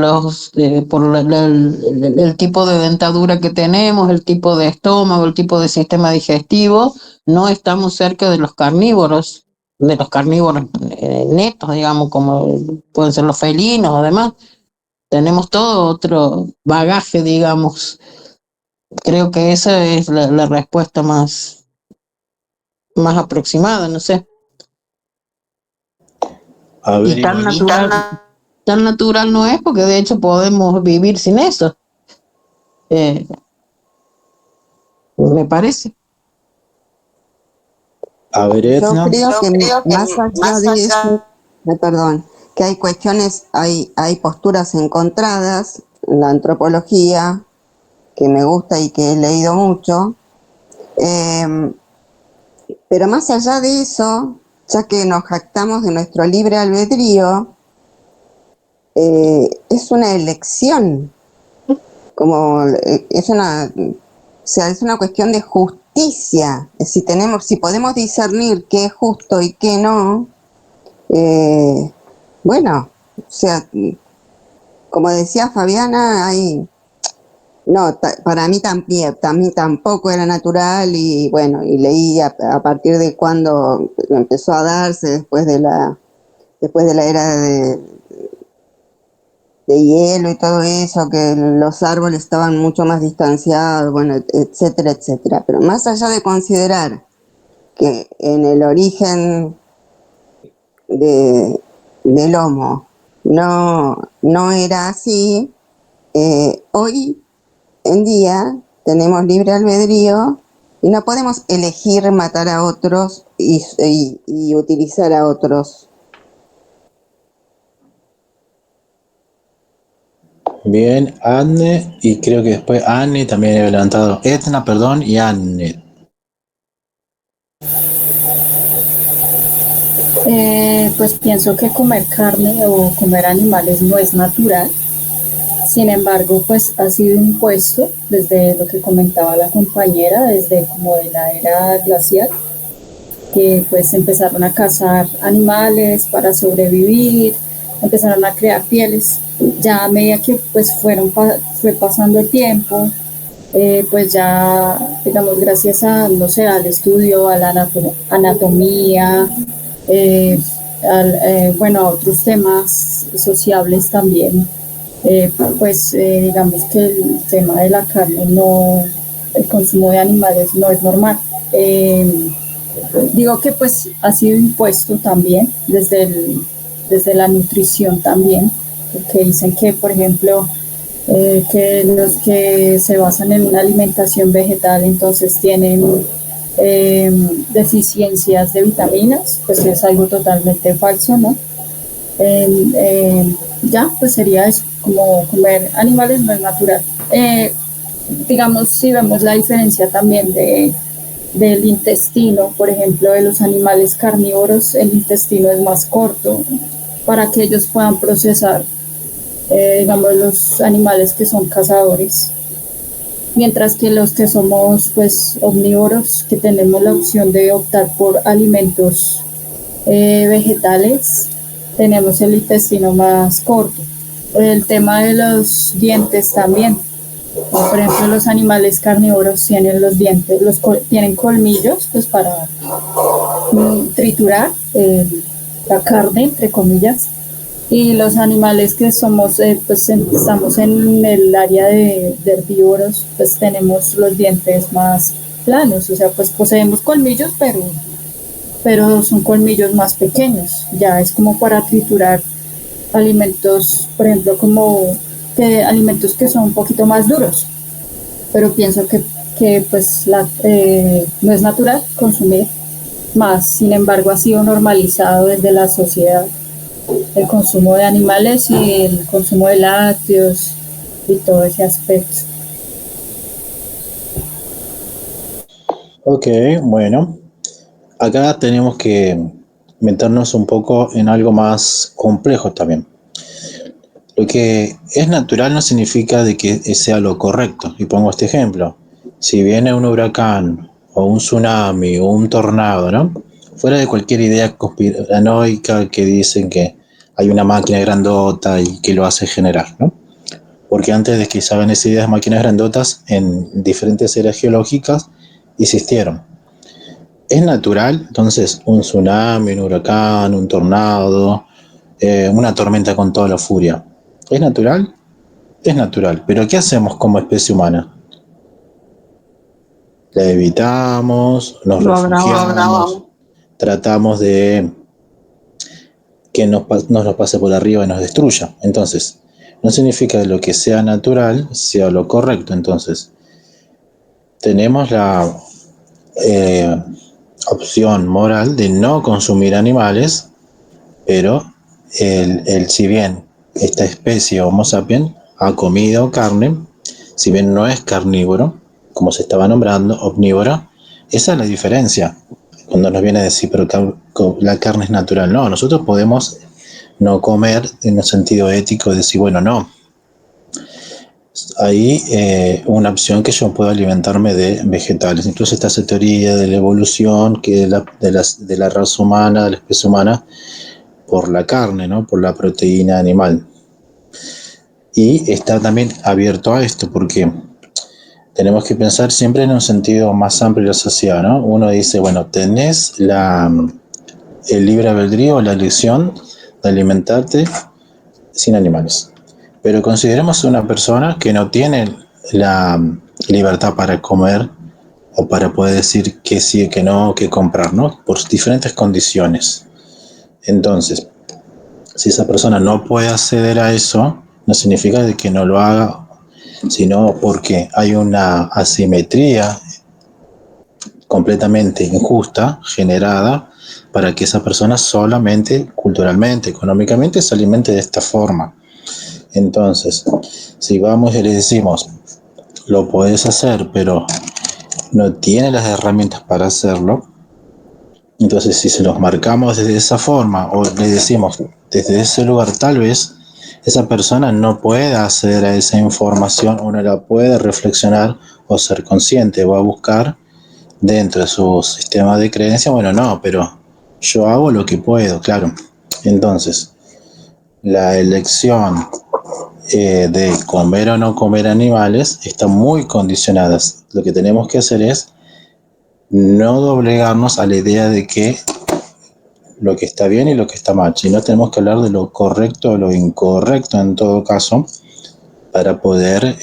por el tipo de dentadura que tenemos, el tipo de estómago, el tipo de sistema digestivo, no estamos cerca de los carnívoros netos, digamos, como pueden ser los felinos o demás. Tenemos todo otro bagaje, digamos. Creo que esa es la respuesta más aproximada, no sé. A ver, Y tan Ivani. tan natural no es, porque de hecho podemos vivir sin eso, eh, me parece. A ver, Yo Etna. creo que más allá de eso, perdón, que hay cuestiones, hay posturas encontradas en la antropología que me gusta y que he leído mucho, eh, pero más allá de eso, ya que nos jactamos de nuestro libre albedrío, es una elección, como o sea, es una cuestión de justicia. Si podemos discernir qué es justo y qué no, bueno, o sea, como decía Fabiana, no, para mí también tampoco era natural y bueno, y leí a partir de cuando empezó a darse después de la era de hielo y todo eso, que los árboles estaban mucho más distanciados, bueno, etcétera, etcétera. Pero más allá de considerar que en el origen del Homo no era así, hoy en día tenemos libre albedrío y no podemos elegir matar a otros y utilizar a otros. Bien, Anne, y creo que después Anne también había levantado. Etna, perdón, y Anne. Pues pienso que comer carne o comer animales no es natural. Sin embargo, pues ha sido impuesto desde lo que comentaba la compañera, desde como de la era glacial, que pues empezaron a cazar animales para sobrevivir, empezaron a crear pieles. Ya a medida que pues fue pasando el tiempo, pues ya, digamos, gracias a, no sé, al estudio, a la anatomía, eh, bueno, a otros temas sociables también, pues digamos que el tema de la carne no, el consumo de animales no es normal. Digo que pues ha sido impuesto también desde la nutrición también, porque dicen que, por ejemplo, que los que se basan en una alimentación vegetal entonces tienen deficiencias de vitaminas, pues es algo totalmente falso, ¿no? Ya, pues sería eso, como comer animales no es natural. Digamos, si vemos la diferencia también del intestino, por ejemplo, de los animales carnívoros, el intestino es más corto para que ellos puedan procesar, digamos, los animales que son cazadores, mientras que los que somos pues omnívoros, que tenemos la opción de optar por alimentos vegetales, tenemos el intestino más corto. El tema de los dientes también. Por ejemplo, los animales carnívoros tienen los dientes, tienen colmillos pues para triturar la carne, entre comillas, y los animales que somos, pues estamos en el área de herbívoros, pues tenemos los dientes más planos, o sea, pues poseemos colmillos, pero son colmillos más pequeños, ya es como para triturar alimentos, por ejemplo, como alimentos que son un poquito más duros, pero pienso que pues no es natural consumir más, sin embargo ha sido normalizado desde la sociedad el consumo de animales y el consumo de lácteos y todo ese aspecto. Ok, bueno. Acá tenemos que meternos un poco en algo más complejo también. Lo que es natural no significa de que sea lo correcto. Y pongo este ejemplo. Si viene un huracán o un tsunami o un tornado, ¿no? fuera de cualquier idea conspiranoica que dicen que hay una máquina grandota y que lo hace generar, ¿no? Porque antes de que se hagan esas ideas de máquinas grandotas, en diferentes eras geológicas existieron. Es natural, entonces, un tsunami, un huracán, un tornado, una tormenta con toda la furia. ¿Es natural? Es natural. Pero ¿qué hacemos como especie humana? La evitamos, nos Lo grabamos. refugiamos, tratamos de que no nos pase por arriba y nos destruya. Entonces, no significa que lo que sea natural sea lo correcto. Entonces, tenemos la opción moral de no consumir animales, pero si bien esta especie Homo sapiens ha comido carne, si bien no es carnívoro, como se estaba nombrando, omnívoro, esa es la diferencia. Cuando nos viene a decir, pero la carne es natural, no, nosotros podemos no comer en un sentido ético, decir, bueno, no, hay una opción que yo puedo alimentarme de vegetales. Incluso está esa teoría de la evolución, que de la raza humana, de la especie humana, por la carne, ¿no? Por la proteína animal. Y está también abierto a esto, porque tenemos que pensar siempre en un sentido más amplio de la sociedad, ¿no? Uno dice, bueno, tenés el libre albedrío, la elección de alimentarte sin animales. Pero consideremos una persona que no tiene la libertad para comer o para poder decir que sí, que no, que comprar, ¿no? Por diferentes condiciones. Entonces, si esa persona no puede acceder a eso, no significa de que no lo haga, sino porque hay una asimetría completamente injusta generada para que esa persona solamente, culturalmente, económicamente, se alimente de esta forma. Entonces, si vamos y le decimos, lo puedes hacer, pero no tiene las herramientas para hacerlo, entonces si se los marcamos desde esa forma o le decimos desde ese lugar, tal vez esa persona no pueda acceder a esa información o no la puede reflexionar o ser consciente o a buscar dentro de su sistema de creencia, bueno, no, pero yo hago lo que puedo, claro. Entonces, la elección de comer o no comer animales están muy condicionadas. Lo que tenemos que hacer es no doblegarnos a la idea de que lo que está bien y lo que está mal, sino tenemos que hablar de lo correcto o lo incorrecto en todo caso para poder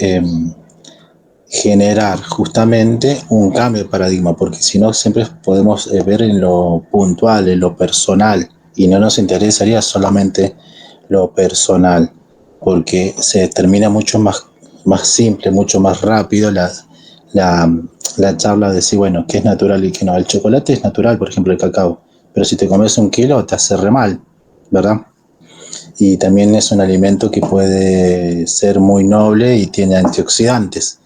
generar justamente un cambio de paradigma, porque si no siempre podemos ver en lo puntual, en lo personal, y no nos interesaría solamente lo personal, porque se termina mucho más simple, mucho más rápido la, la charla de decir, bueno, qué es natural y qué no. El chocolate es natural, por ejemplo, el cacao, pero si te comes 1 kilo te hace re mal, ¿verdad? Y también es un alimento que puede ser muy noble y tiene antioxidantes.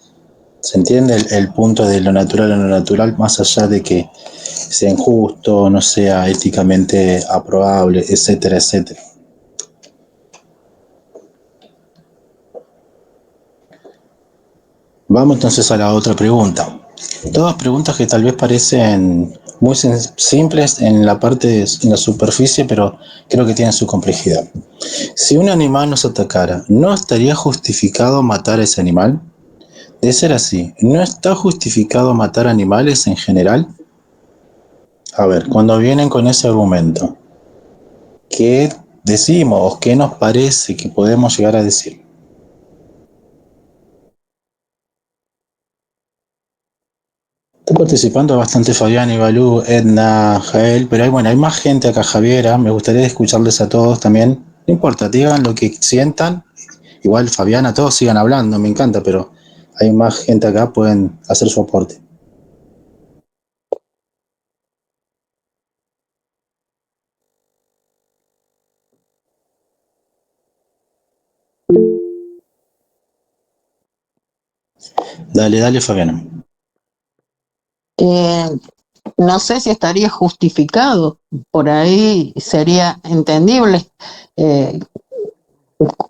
¿Se entiende el punto de lo natural a lo natural, más allá de que sea injusto, no sea éticamente aprobable, etcétera, etcétera? Vamos entonces a la otra pregunta. Todas preguntas que tal vez parecen muy simples en la parte, en la superficie, pero creo que tienen su complejidad. Si un animal nos atacara, ¿no estaría justificado matar a ese animal? De ser así, ¿no está justificado matar animales en general? A ver, cuando vienen con ese argumento, ¿qué decimos o qué nos parece que podemos llegar a decir? Está participando bastante Fabián, Ibalú, Edna, Jael, pero hay más gente acá, Javiera. Me gustaría escucharles a todos también. No importa, digan lo que sientan. Igual Fabiana, todos sigan hablando, me encanta, pero hay más gente acá, pueden hacer su aporte. Dale, Fabiana. No sé si estaría justificado, por ahí sería entendible. Eh,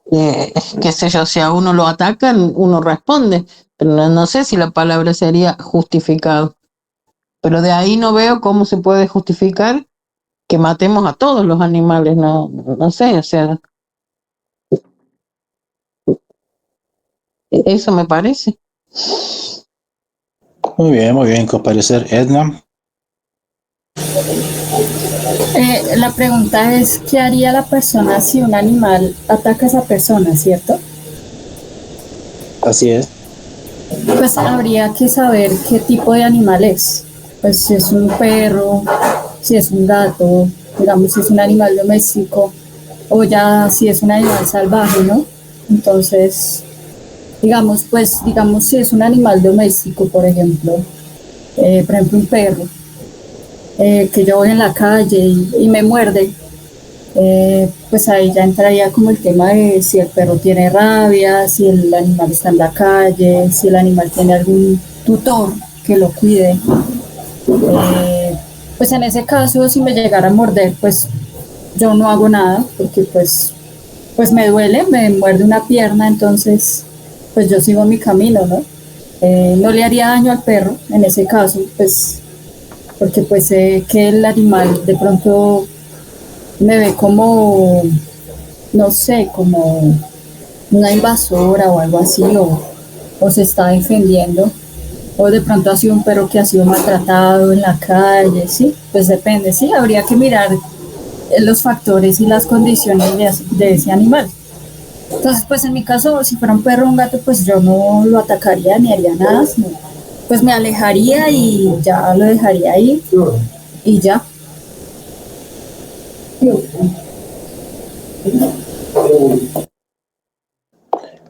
Qué sé yo, si a uno lo atacan, uno responde, pero no sé si la palabra sería justificado. Pero de ahí no veo cómo se puede justificar que matemos a todos los animales, no sé, o sea, eso me parece. Muy bien, ¿qué os parece, Edna? La pregunta es, ¿qué haría la persona si un animal ataca a esa persona, cierto? Así es. Pues habría que saber qué tipo de animal es. Pues si es un perro, si es un gato, digamos si es un animal doméstico, o ya si es un animal salvaje, ¿no? Entonces, digamos si es un animal doméstico, por ejemplo un perro, que yo voy en la calle y me muerde, pues ahí ya entraría como el tema de si el perro tiene rabia, si el animal está en la calle, si el animal tiene algún tutor que lo cuide. Pues en ese caso, si me llegara a morder, pues yo no hago nada, porque pues me duele, me muerde una pierna, entonces pues yo sigo mi camino, ¿no? No le haría daño al perro en ese caso, pues porque pues sé que el animal de pronto me ve como, no sé, como una invasora o algo así, o se está defendiendo, o de pronto ha sido un perro que ha sido maltratado en la calle, sí, pues depende, sí, habría que mirar los factores y las condiciones de ese animal. Entonces, pues en mi caso, si fuera un perro o un gato, pues yo no lo atacaría ni haría nada, sino, pues me alejaría y ya lo dejaría ahí y ya.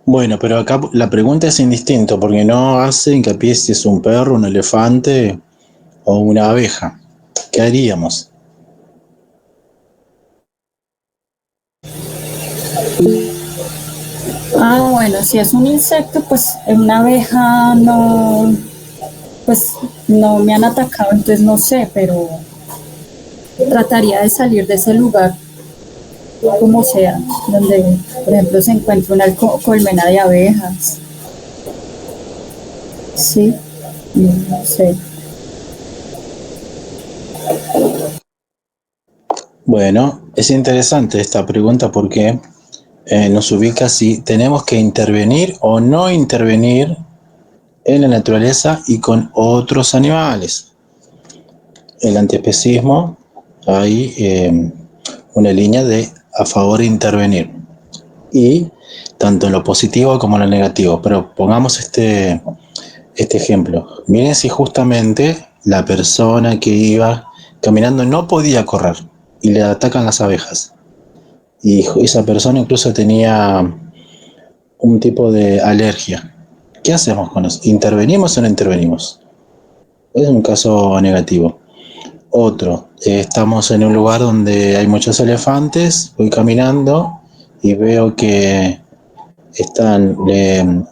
Bueno, pero acá la pregunta es indistinto, porque no hace hincapié si es un perro, un elefante o una abeja. ¿Qué haríamos? Ah, bueno, si es un insecto, pues una abeja no, pues no me han atacado, entonces no sé, pero trataría de salir de ese lugar como sea, donde, por ejemplo, se encuentra una colmena de abejas. Sí, no sé. Bueno, es interesante esta pregunta porque nos ubica si tenemos que intervenir o no intervenir en la naturaleza y con otros animales. El antiespecismo hay una línea de a favor de intervenir y tanto en lo positivo como en lo negativo. Pero pongamos este ejemplo. Miren si justamente la persona que iba caminando no podía correr y le atacan las abejas. Y esa persona incluso tenía un tipo de alergia. ¿Qué hacemos con eso? ¿Intervenimos o no intervenimos? Es un caso negativo. Otro, estamos en un lugar donde hay muchos elefantes, voy caminando y veo que están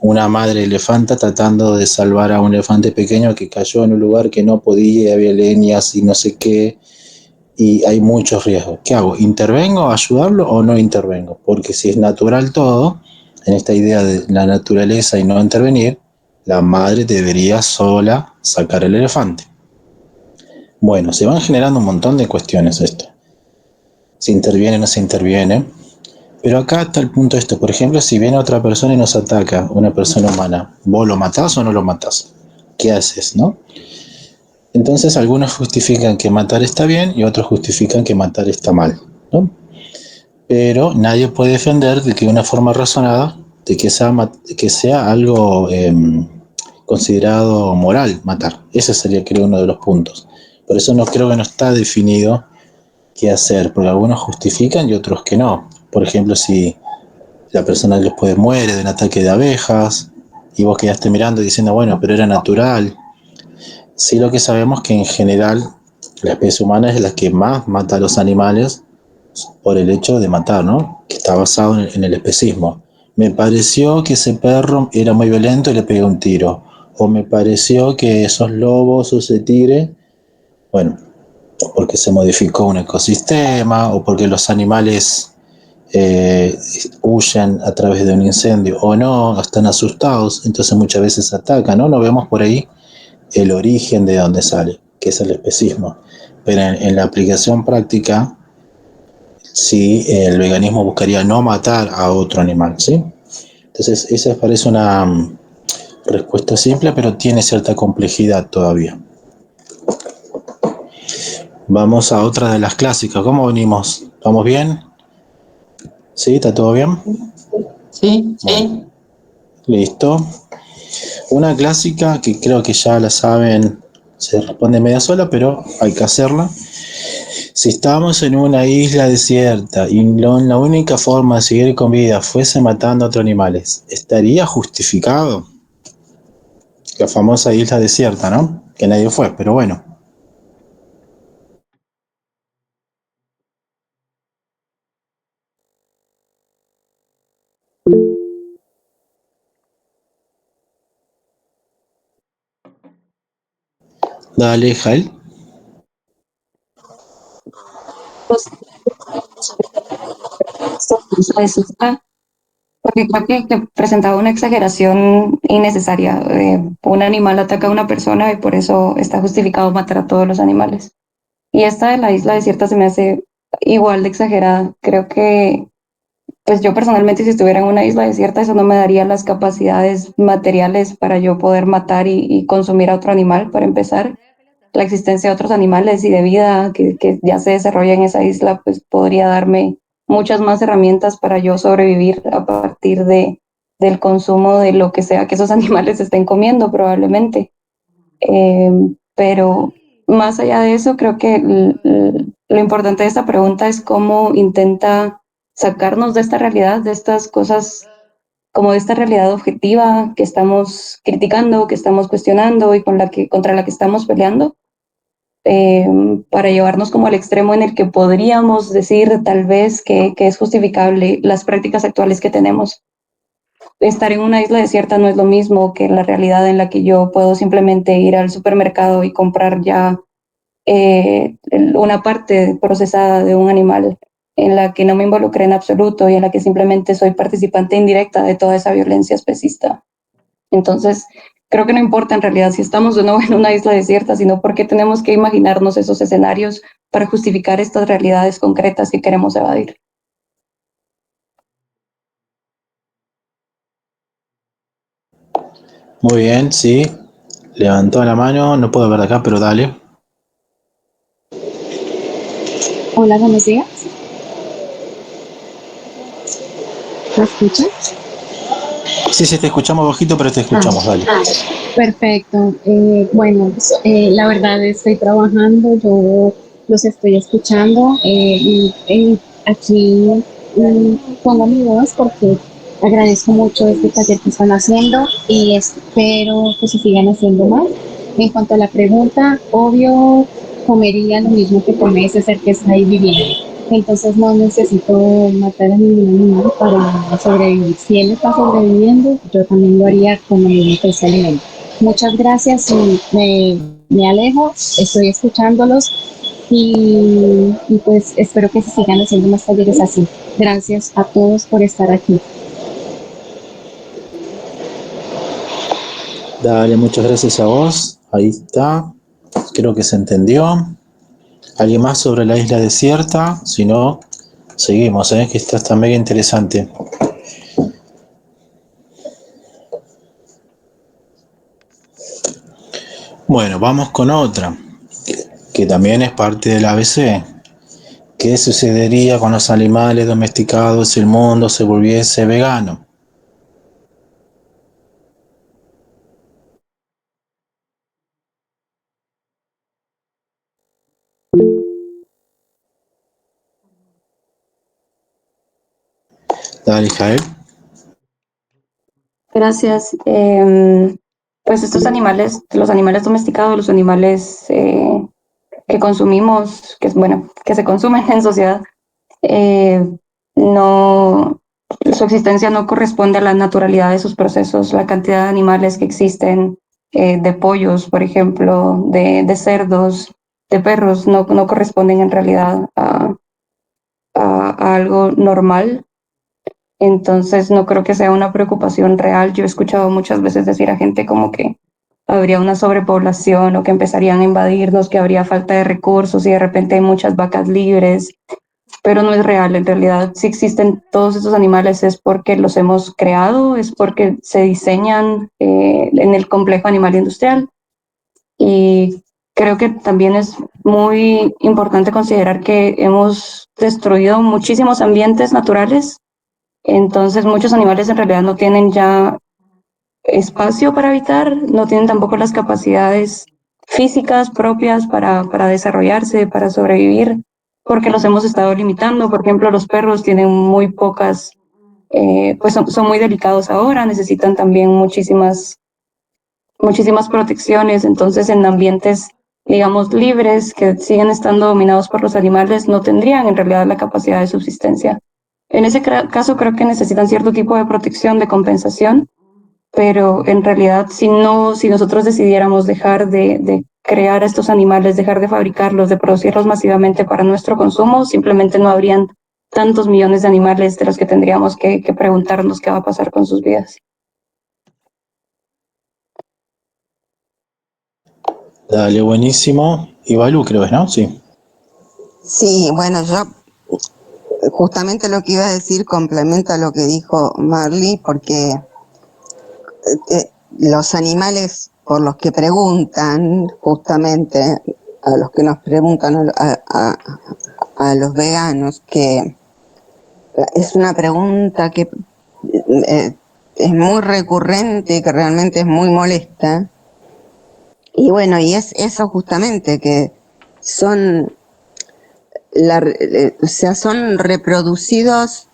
una madre elefanta tratando de salvar a un elefante pequeño que cayó en un lugar que no podía, había leñas y no sé qué, y hay muchos riesgos. ¿Qué hago? ¿Intervengo a ayudarlo o no intervengo? Porque si es natural todo, en esta idea de la naturaleza y no intervenir, la madre debería sola sacar el elefante. Bueno, se van generando un montón de cuestiones esto. Se interviene o no se interviene. Pero acá está el punto de esto. Por ejemplo, si viene otra persona y nos ataca, una persona humana, ¿vos lo matás o no lo matás? ¿Qué haces, no? Entonces algunos justifican que matar está bien y otros justifican que matar está mal, ¿no? Pero nadie puede defender de que una forma razonada, de que sea algo considerado moral matar. Ese sería, creo, uno de los puntos. Por eso no creo que no está definido qué hacer, porque algunos justifican y otros que no. Por ejemplo, si la persona después muere de un ataque de abejas y vos quedaste mirando y diciendo, bueno, pero era natural. Sí, lo que sabemos que en general la especie humana es la que más mata a los animales por el hecho de matar, ¿no? Que está basado en el especismo. Me pareció que ese perro era muy violento y le pegué un tiro. O me pareció que esos lobos o ese tigre, bueno, porque se modificó un ecosistema o porque los animales huyen a través de un incendio o no, están asustados, entonces muchas veces atacan, ¿no? No vemos por ahí el origen de dónde sale. que es el especismo. Pero en la aplicación práctica, sí, el veganismo buscaría no matar a otro animal, ¿sí? Entonces, esa parece una respuesta simple, pero tiene cierta complejidad todavía. Vamos a otra de las clásicas. ¿Cómo venimos? ¿Vamos bien? ¿Sí? ¿Está todo bien? Sí, Bueno, listo. Una clásica que creo que ya la saben, se responde media sola, pero hay que hacerla. Si estamos en una isla desierta y la única forma de seguir con vida fuese matando a otros animales, ¿estaría justificado? La famosa isla desierta, ¿no? Que nadie fue, pero bueno. Dale, Jael. Pues, porque creo que presentaba una exageración innecesaria. Un animal ataca a una persona y por eso está justificado matar a todos los animales. Y esta de la isla desierta se me hace igual de exagerada. Creo que, pues yo personalmente, si estuviera en una isla desierta, eso no me daría las capacidades materiales para yo poder matar y consumir a otro animal, para empezar. La existencia de otros animales y de vida que ya se desarrolla en esa isla, pues podría darme muchas más herramientas para yo sobrevivir a partir del consumo de lo que sea que esos animales estén comiendo probablemente. Eh, pero más allá de eso, creo que lo importante de esta pregunta es cómo intenta sacarnos de esta realidad, de estas cosas, como de esta realidad objetiva que estamos criticando, que estamos cuestionando y contra la que estamos peleando, eh, para llevarnos como al extremo en el que podríamos decir tal vez que es justificable las prácticas actuales que tenemos. Estar en una isla desierta no es lo mismo que la realidad en la que yo puedo simplemente ir al supermercado y comprar ya una parte procesada de un animal, en la que no me involucré en absoluto y en la que simplemente soy participante indirecta de toda esa violencia especista. Entonces, creo que no importa en realidad si estamos o no en una isla desierta, sino porque tenemos que imaginarnos esos escenarios para justificar estas realidades concretas que queremos evadir. Muy bien, sí. Levantó la mano, no puedo ver de acá, pero dale. Hola, buenos días. ¿Me escuchan? Sí, sí, te escuchamos bajito, pero te escuchamos, dale. Perfecto. Bueno, la verdad estoy trabajando, yo los estoy escuchando. Aquí pongo mi voz porque agradezco mucho este taller que están haciendo y espero que se sigan haciendo más. En cuanto a la pregunta, obvio, comería lo mismo que come ese ser que está ahí viviendo. Entonces no necesito matar a ningún animal para sobrevivir. Si él está sobreviviendo, yo también lo haría con ese alimento. Muchas gracias y me alejo, estoy escuchándolos y pues espero que se sigan haciendo más talleres así. Gracias a todos por estar aquí. Dale, muchas gracias a vos. Ahí está. Creo que se entendió. ¿Alguien más sobre la isla desierta? Si no, seguimos, que esta está mega interesante. Bueno, vamos con otra, que también es parte del ABC. ¿Qué sucedería con los animales domesticados si el mundo se volviese vegano? Dale, Jael. Gracias. Pues estos animales, los animales domesticados, los animales que consumimos, bueno, que se consumen en sociedad, eh, no, su existencia no corresponde a la naturalidad de sus procesos. La cantidad de animales que existen, de pollos, por ejemplo, de cerdos, de perros, no corresponden en realidad a algo normal. Entonces no creo que sea una preocupación real. Yo he escuchado muchas veces decir a gente como que habría una sobrepoblación o que empezarían a invadirnos, que habría falta de recursos y de repente hay muchas vacas libres, pero no es real. En realidad, si existen todos estos animales es porque los hemos creado, es porque se diseñan en el complejo animal industrial. Y creo que también es muy importante considerar que hemos destruido muchísimos ambientes naturales, entonces muchos animales en realidad no tienen ya espacio para habitar, no tienen tampoco las capacidades físicas propias para desarrollarse, para sobrevivir, porque los hemos estado limitando. Por ejemplo, los perros tienen muy pocas, pues son muy delicados ahora, necesitan también muchísimas protecciones, entonces en ambientes, digamos, libres, que siguen estando dominados por los animales, no tendrían en realidad la capacidad de subsistencia. En ese caso creo que necesitan cierto tipo de protección, de compensación, pero en realidad si nosotros decidiéramos dejar de crear a estos animales, dejar de fabricarlos, de producirlos masivamente para nuestro consumo, simplemente no habrían tantos millones de animales de los que tendríamos que preguntarnos qué va a pasar con sus vidas. Dale, buenísimo. Y Balú, creo, ¿no? Sí. Sí, bueno, yo justamente lo que iba a decir complementa lo que dijo Marley, porque los animales por los que preguntan, justamente a los que nos preguntan a los veganos, que es una pregunta que es muy recurrente y que realmente es muy molesta. Y bueno, y es eso justamente, que son, o sea, son reproducidos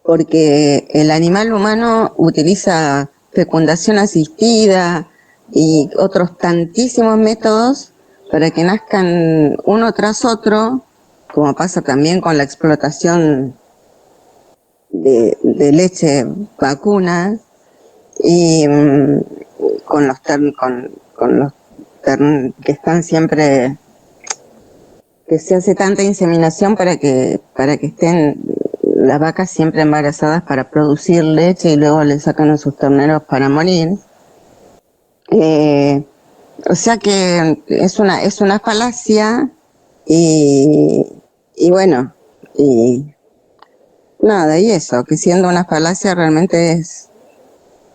porque el animal humano utiliza fecundación asistida y otros tantísimos métodos para que nazcan uno tras otro, como pasa también con la explotación de leche vacuna y con los que están siempre, que se hace tanta inseminación para que estén las vacas siempre embarazadas para producir leche y luego le sacan a sus terneros para morir. O sea que es una falacia y bueno, y nada, y eso, que siendo una falacia realmente es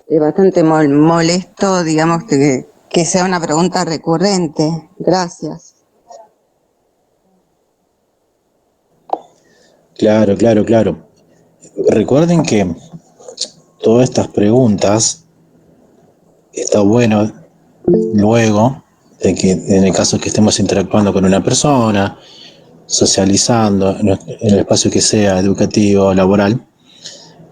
bastante molesto, digamos, que sea una pregunta recurrente. Gracias. Claro, claro, claro. Recuerden que todas estas preguntas está bueno luego de que en el caso que estemos interactuando con una persona, socializando en el espacio que sea educativo, laboral,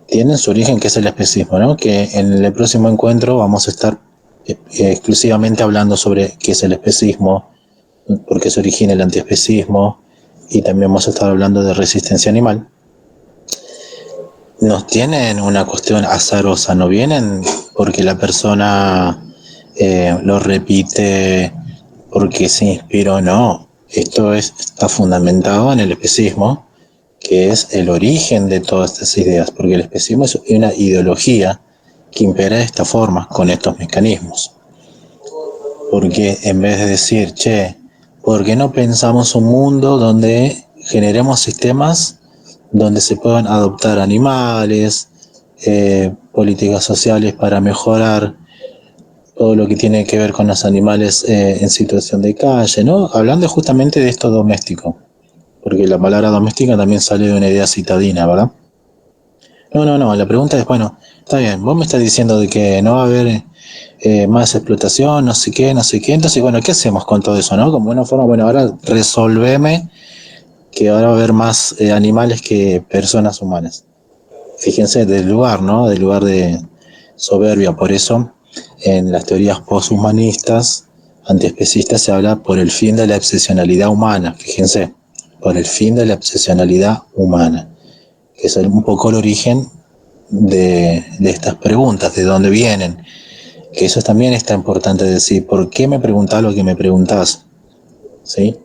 tienen su origen que es el especismo, ¿no? Que en el próximo encuentro vamos a estar exclusivamente hablando sobre qué es el especismo, por qué se origina el antiespecismo, y también vamos a estar hablando de resistencia animal. Nos tienen una cuestión azarosa, no vienen porque la persona lo repite porque se inspiró, no. Esto está fundamentado en el especismo, que es el origen de todas estas ideas, porque el especismo es una ideología que impera de esta forma, con estos mecanismos. Porque en vez de decir, che, ¿por qué no pensamos un mundo donde generemos sistemas donde se puedan adoptar animales, políticas sociales para mejorar todo lo que tiene que ver con los animales en situación de calle, ¿no? Hablando justamente de esto doméstico, porque la palabra doméstica también sale de una idea citadina, ¿verdad? No, la pregunta es, bueno, está bien, vos me estás diciendo de que no va a haber más explotación, no sé qué, entonces, bueno, ¿qué hacemos con todo eso, no? Como una forma, bueno, ahora resolveme que ahora va a haber más animales que personas humanas. Fíjense del lugar, ¿no? Del lugar de soberbia. Por eso, en las teorías poshumanistas, antiespecistas, se habla por el fin de la excepcionalidad humana. Fíjense, por el fin de la excepcionalidad humana. Que es un poco el origen de estas preguntas, de dónde vienen. Que eso también está importante decir. ¿Por qué me preguntás lo que me preguntás? ¿Sí?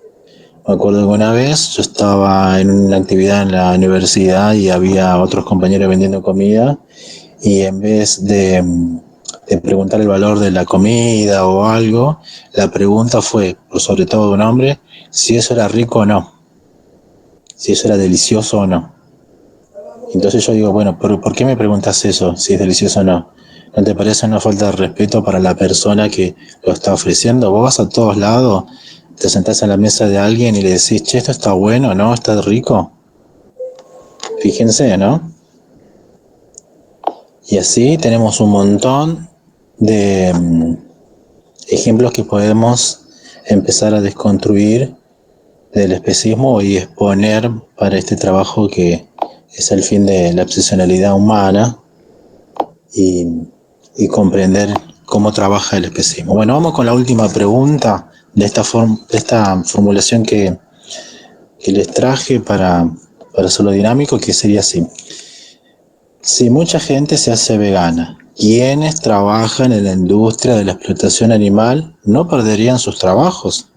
Me acuerdo que una vez yo estaba en una actividad en la universidad y había otros compañeros vendiendo comida y en vez de de preguntar el valor de la comida o algo, la pregunta fue, por sobre todo de un hombre, si eso era rico o no, si eso era delicioso o no. Entonces yo digo, bueno, ¿por qué me preguntas eso, si es delicioso o no? ¿No te parece una falta de respeto para la persona que lo está ofreciendo? Vos vas a todos lados, te sentás en la mesa de alguien y le decís, che, esto está bueno, ¿no? ¿Está rico? Fíjense, ¿no? Y así tenemos un montón de ejemplos que podemos empezar a desconstruir del especismo y exponer para este trabajo que es el fin de la obsesionalidad humana y comprender cómo trabaja el especismo. Bueno, vamos con la última pregunta de esta formulación que les traje para hacerlo dinámico, que sería así. Si mucha gente se hace vegana, ¿quiénes trabajan en la industria de la explotación animal no perderían sus trabajos?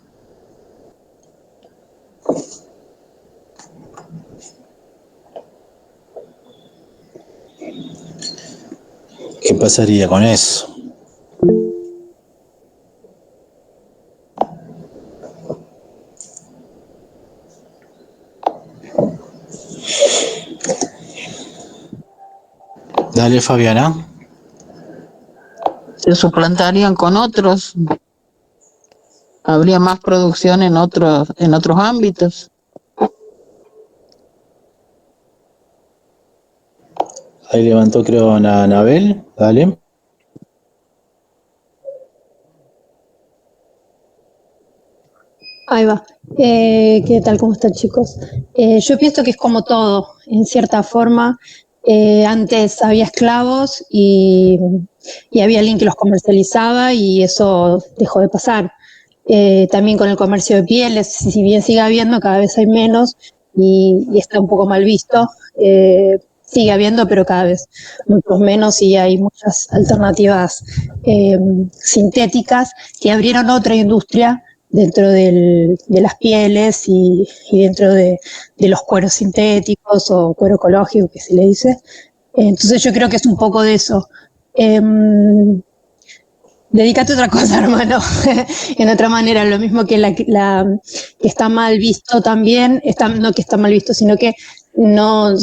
¿Qué pasaría con eso? Dale, Fabiana. Se suplantarían con otros, habría más producción en otros ámbitos. Ahí levantó, creo, Anabel. Dale. Ahí va. ¿Qué tal? ¿Cómo están, chicos? Yo pienso que es como todo, en cierta forma. Antes había esclavos y había alguien que los comercializaba y eso dejó de pasar. También con el comercio de pieles, si bien sigue habiendo, cada vez hay menos y está un poco mal visto. Sigue habiendo, pero cada vez muchos menos y hay muchas alternativas sintéticas que abrieron otra industria dentro de las pieles y dentro de los cueros sintéticos o cuero ecológico que se le dice. Entonces yo creo que es un poco de eso. Dedícate a otra cosa, hermano. En otra manera, lo mismo que que está mal visto también, no que está mal visto, sino que no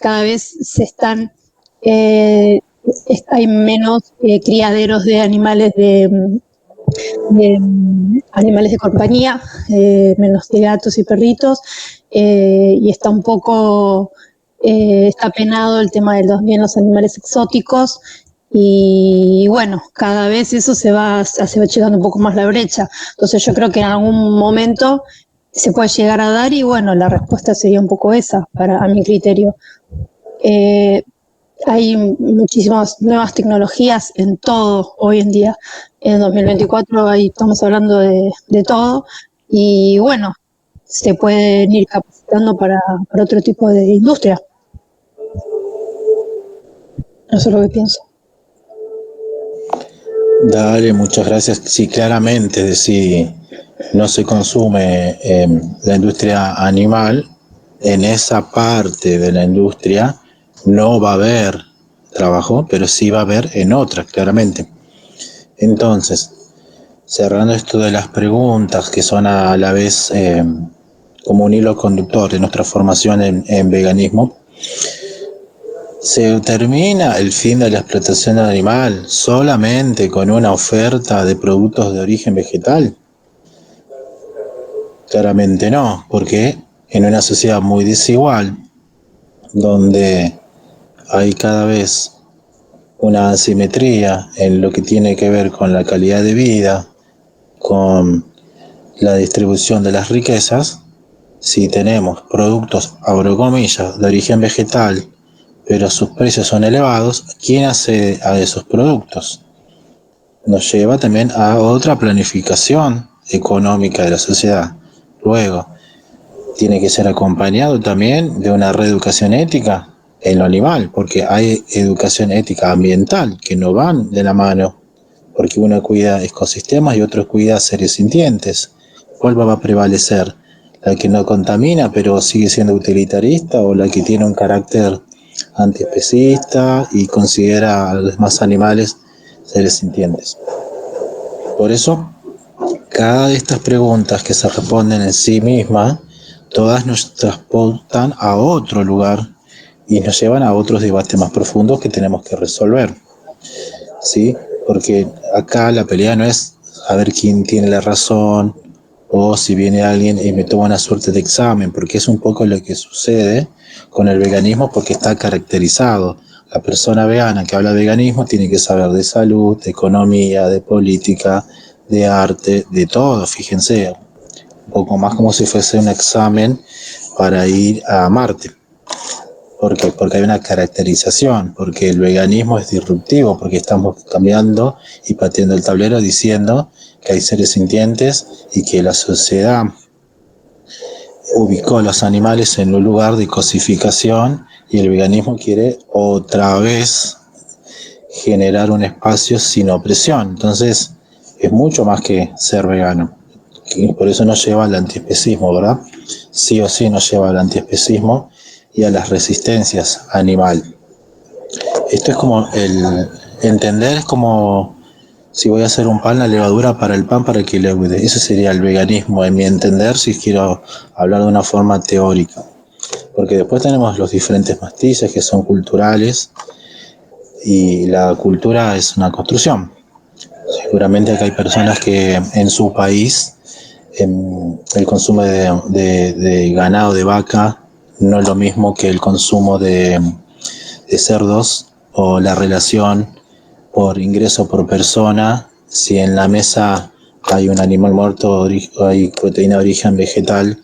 cada vez se están hay menos criaderos de animales de compañía, menos de gatos y perritos, y está un poco, está penado el tema de los animales exóticos, y bueno, cada vez eso se va llegando un poco más la brecha. Entonces yo creo que en algún momento se puede llegar a dar y bueno, la respuesta sería un poco esa, a mi criterio. Hay muchísimas nuevas tecnologías en todo hoy en día. En 2024 ahí estamos hablando de todo y bueno, se pueden ir capacitando para otro tipo de industria. Eso es lo que pienso. Dale, muchas gracias. Sí, claramente, si no se consume la industria animal, en esa parte de la industria no va a haber trabajo, pero sí va a haber en otras, claramente. Entonces, cerrando esto de las preguntas, que son a la vez como un hilo conductor de nuestra formación en veganismo, ¿se termina el fin de la explotación animal solamente con una oferta de productos de origen vegetal? Claramente no, porque en una sociedad muy desigual, donde hay cada vez una asimetría en lo que tiene que ver con la calidad de vida, con la distribución de las riquezas, si tenemos productos, abro comillas, de origen vegetal, pero sus precios son elevados, ¿quién accede a esos productos? Nos lleva también a otra planificación económica de la sociedad. Luego, tiene que ser acompañado también de una reeducación ética en lo animal, porque hay educación ética ambiental que no van de la mano, porque uno cuida ecosistemas y otro cuida seres sintientes. ¿Cuál va a prevalecer? ¿La que no contamina pero sigue siendo utilitarista o la que tiene un carácter antiespecista y considera a los demás animales seres sintientes. Por eso, cada de estas preguntas que se responden en sí mismas, todas nos transportan a otro lugar y nos llevan a otros debates más profundos que tenemos que resolver, ¿sí? Porque acá la pelea no es a ver quién tiene la razón o si viene alguien y me toma una suerte de examen, porque es un poco lo que sucede con el veganismo, porque está caracterizado. La persona vegana que habla de veganismo tiene que saber de salud, de economía, de política, de arte, de todo, fíjense, un poco más como si fuese un examen para ir a Marte. ¿Por qué? Porque hay una caracterización, porque el veganismo es disruptivo, porque estamos cambiando y pateando el tablero diciendo que hay seres sintientes y que la sociedad ubicó a los animales en un lugar de cosificación y el veganismo quiere otra vez generar un espacio sin opresión. Entonces es mucho más que ser vegano. Y por eso nos lleva al antiespecismo, ¿verdad? Sí o sí nos lleva al antiespecismo y a las resistencias animal. Esto es como entender, es como si voy a hacer un pan, la levadura para el pan para que leude. Eso sería el veganismo, en mi entender, si quiero hablar de una forma teórica. Porque después tenemos los diferentes matices que son culturales y la cultura es una construcción. Seguramente acá hay personas que en su país el consumo de ganado, de vaca, no es lo mismo que el consumo de cerdos o la relación por ingreso por persona. Si en la mesa hay un animal muerto o hay proteína de origen vegetal,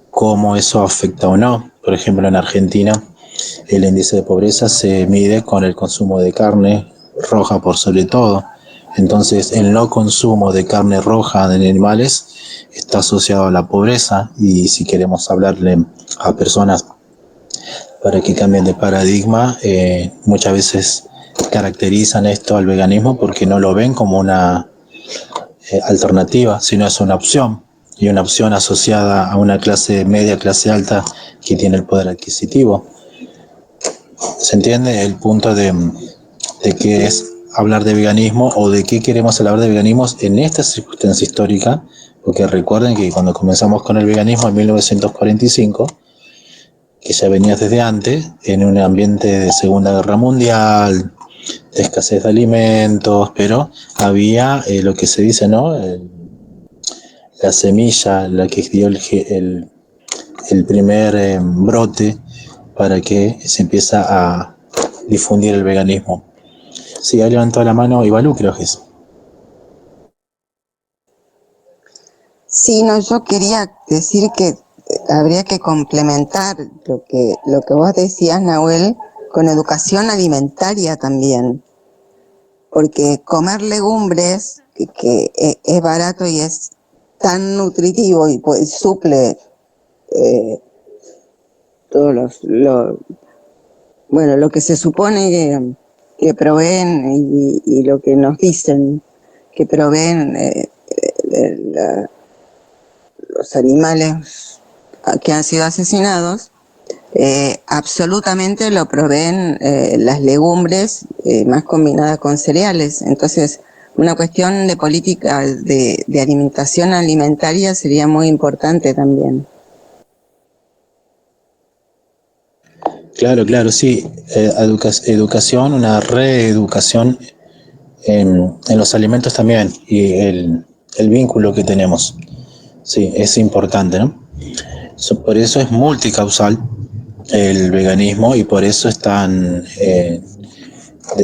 cómo eso afecta o no. Por ejemplo, en Argentina el índice de pobreza se mide con el consumo de carne roja por sobre todo. Entonces, el no consumo de carne roja de animales está asociado a la pobreza, y si queremos hablarle a personas para que cambien de paradigma, muchas veces caracterizan esto al veganismo porque no lo ven como una alternativa, sino es una opción, y una opción asociada a una clase media, clase alta, que tiene el poder adquisitivo. ¿Se entiende el punto de qué es hablar de veganismo o de qué queremos hablar de veganismo en esta circunstancia histórica? Porque recuerden que cuando comenzamos con el veganismo en 1945, que ya venía desde antes, en un ambiente de Segunda Guerra Mundial, de escasez de alimentos, pero había lo que se dice, ¿no? La semilla, la que dio el primer brote para que se empieza a difundir el veganismo. Sí, ha levantado la mano Ivalu, creo que es. Sí, no, yo quería decir que habría que complementar lo que vos decías, Nahuel, con educación alimentaria también, porque comer legumbres, es barato y es tan nutritivo y pues suple todos bueno, lo que se supone que proveen y lo que nos dicen que proveen los animales que han sido asesinados, absolutamente lo proveen las legumbres más combinadas con cereales. Entonces, una cuestión de política de alimentación alimentaria sería muy importante también. Claro, sí. Educación, una reeducación en los alimentos también, y el vínculo que tenemos. Sí, es importante, ¿no? Por eso es multicausal el veganismo, y por eso es tan,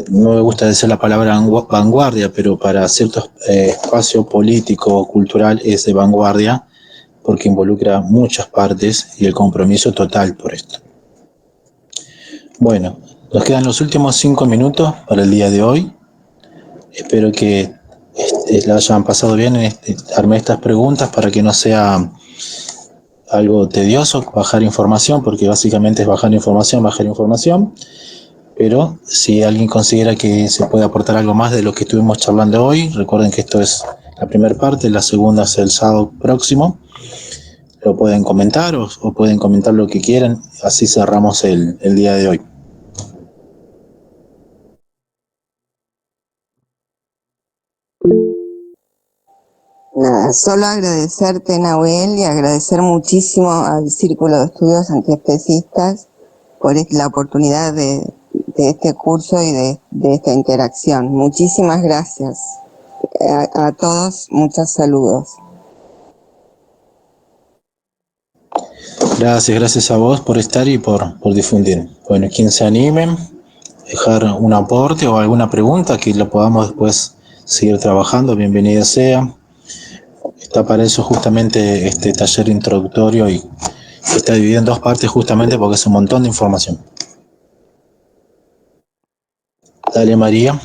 no me gusta decir la palabra vanguardia, pero para cierto espacio político o cultural es de vanguardia, porque involucra muchas partes y el compromiso total por esto. Bueno, nos quedan los últimos 5 minutos para el día de hoy. Espero que la hayan pasado bien. Armé estas preguntas para que no sea algo tedioso bajar información, porque básicamente es bajar información. Pero si alguien considera que se puede aportar algo más de lo que estuvimos charlando hoy, recuerden que esto es la primera parte, la segunda es el sábado próximo. Lo pueden comentar o pueden comentar lo que quieran. Así cerramos el día de hoy. Solo agradecerte, Nahuel, y agradecer muchísimo al Círculo de Estudios Antiespecistas por la oportunidad de este curso y de esta interacción. Muchísimas gracias. A todos, muchos saludos. Gracias a vos por estar y por difundir. Bueno, quien se anime, dejar un aporte o alguna pregunta que lo podamos después seguir trabajando, bienvenida sea. Está para eso justamente este taller introductorio y está dividido en dos partes justamente porque es un montón de información. Dale, María.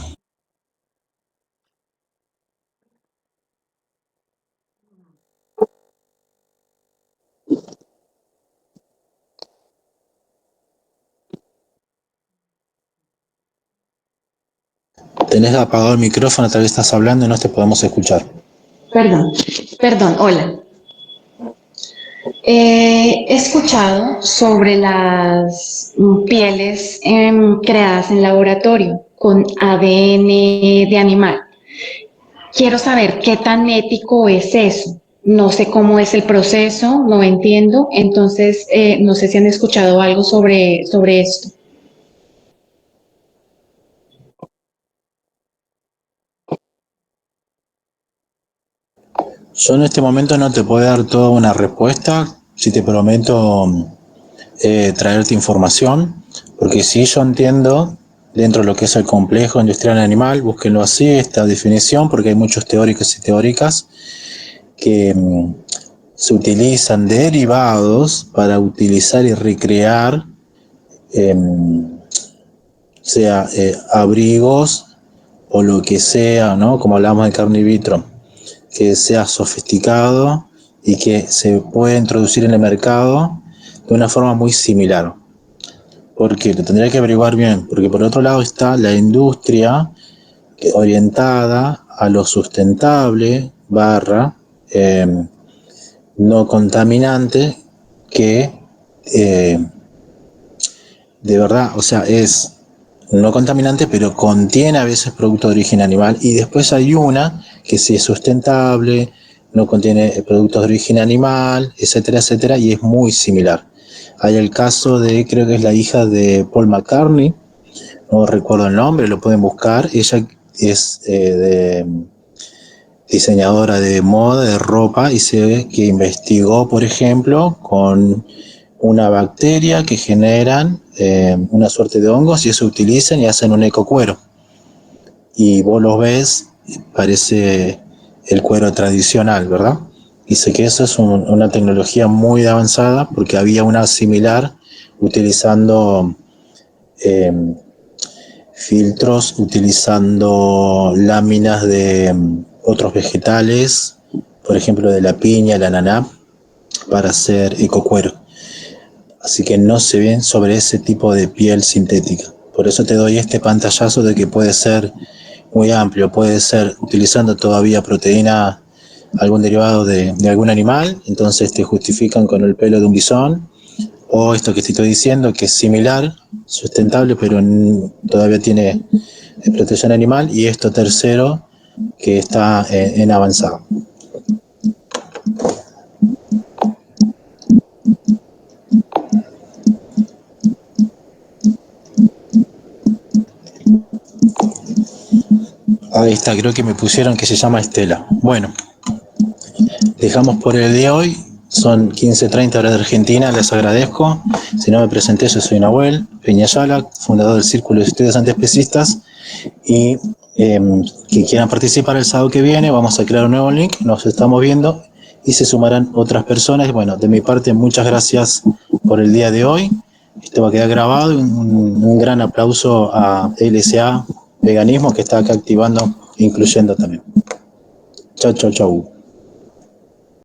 Tenés apagado el micrófono, tal vez estás hablando y no te podemos escuchar. Perdón, hola. He escuchado sobre las pieles creadas en laboratorio con ADN de animal. Quiero saber qué tan ético es eso. No sé cómo es el proceso, no entiendo. Entonces, no sé si han escuchado algo sobre esto. Yo en este momento no te puedo dar toda una respuesta, si te prometo traerte información, porque si yo entiendo dentro de lo que es el complejo industrial animal, búsquenlo así, esta definición, porque hay muchos teóricos y teóricas que se utilizan derivados para utilizar y recrear sea abrigos o lo que sea, ¿no? Como hablamos de carne in vitro, que sea sofisticado y que se pueda introducir en el mercado de una forma muy similar. Porque lo tendría que averiguar bien, porque por otro lado está la industria orientada a lo sustentable no contaminante, que de verdad, o sea, es no contaminante, pero contiene a veces productos de origen animal, y después hay una que sí es sustentable, no contiene productos de origen animal, etcétera, etcétera, y es muy similar. Hay el caso de, creo que es la hija de Paul McCartney, no recuerdo el nombre, lo pueden buscar. Ella es diseñadora de moda, de ropa, y se ve que investigó, por ejemplo, con una bacteria que generan una suerte de hongos, y eso utilizan y hacen un ecocuero. Y vos los ves, parece el cuero tradicional, ¿verdad? Dice que eso es una tecnología muy avanzada, porque había una similar utilizando filtros, utilizando láminas de otros vegetales, por ejemplo de la piña, el ananá, para hacer ecocuero. Así que no se ven sobre ese tipo de piel sintética. Por eso te doy este pantallazo de que puede ser muy amplio, puede ser utilizando todavía proteína, algún derivado de algún animal, entonces te justifican con el pelo de un bisón, o esto que te estoy diciendo, que es similar, sustentable, pero todavía tiene protección animal, y esto tercero, que está en avanzado. Ahí está, creo que me pusieron que se llama Estela. Bueno, dejamos por el de hoy. Son 15:30 horas de Argentina, les agradezco. Si no me presenté, yo soy Nahuel Peñayala, fundador del Círculo de Estudios Antiespecistas, y que quieran participar el sábado que viene, vamos a crear un nuevo link, nos estamos viendo y se sumarán otras personas. Bueno, de mi parte, muchas gracias por el día de hoy. Esto va a quedar grabado. Un gran aplauso a LSA Veganismo, que está acá activando e incluyendo también. Chau, chau, chau.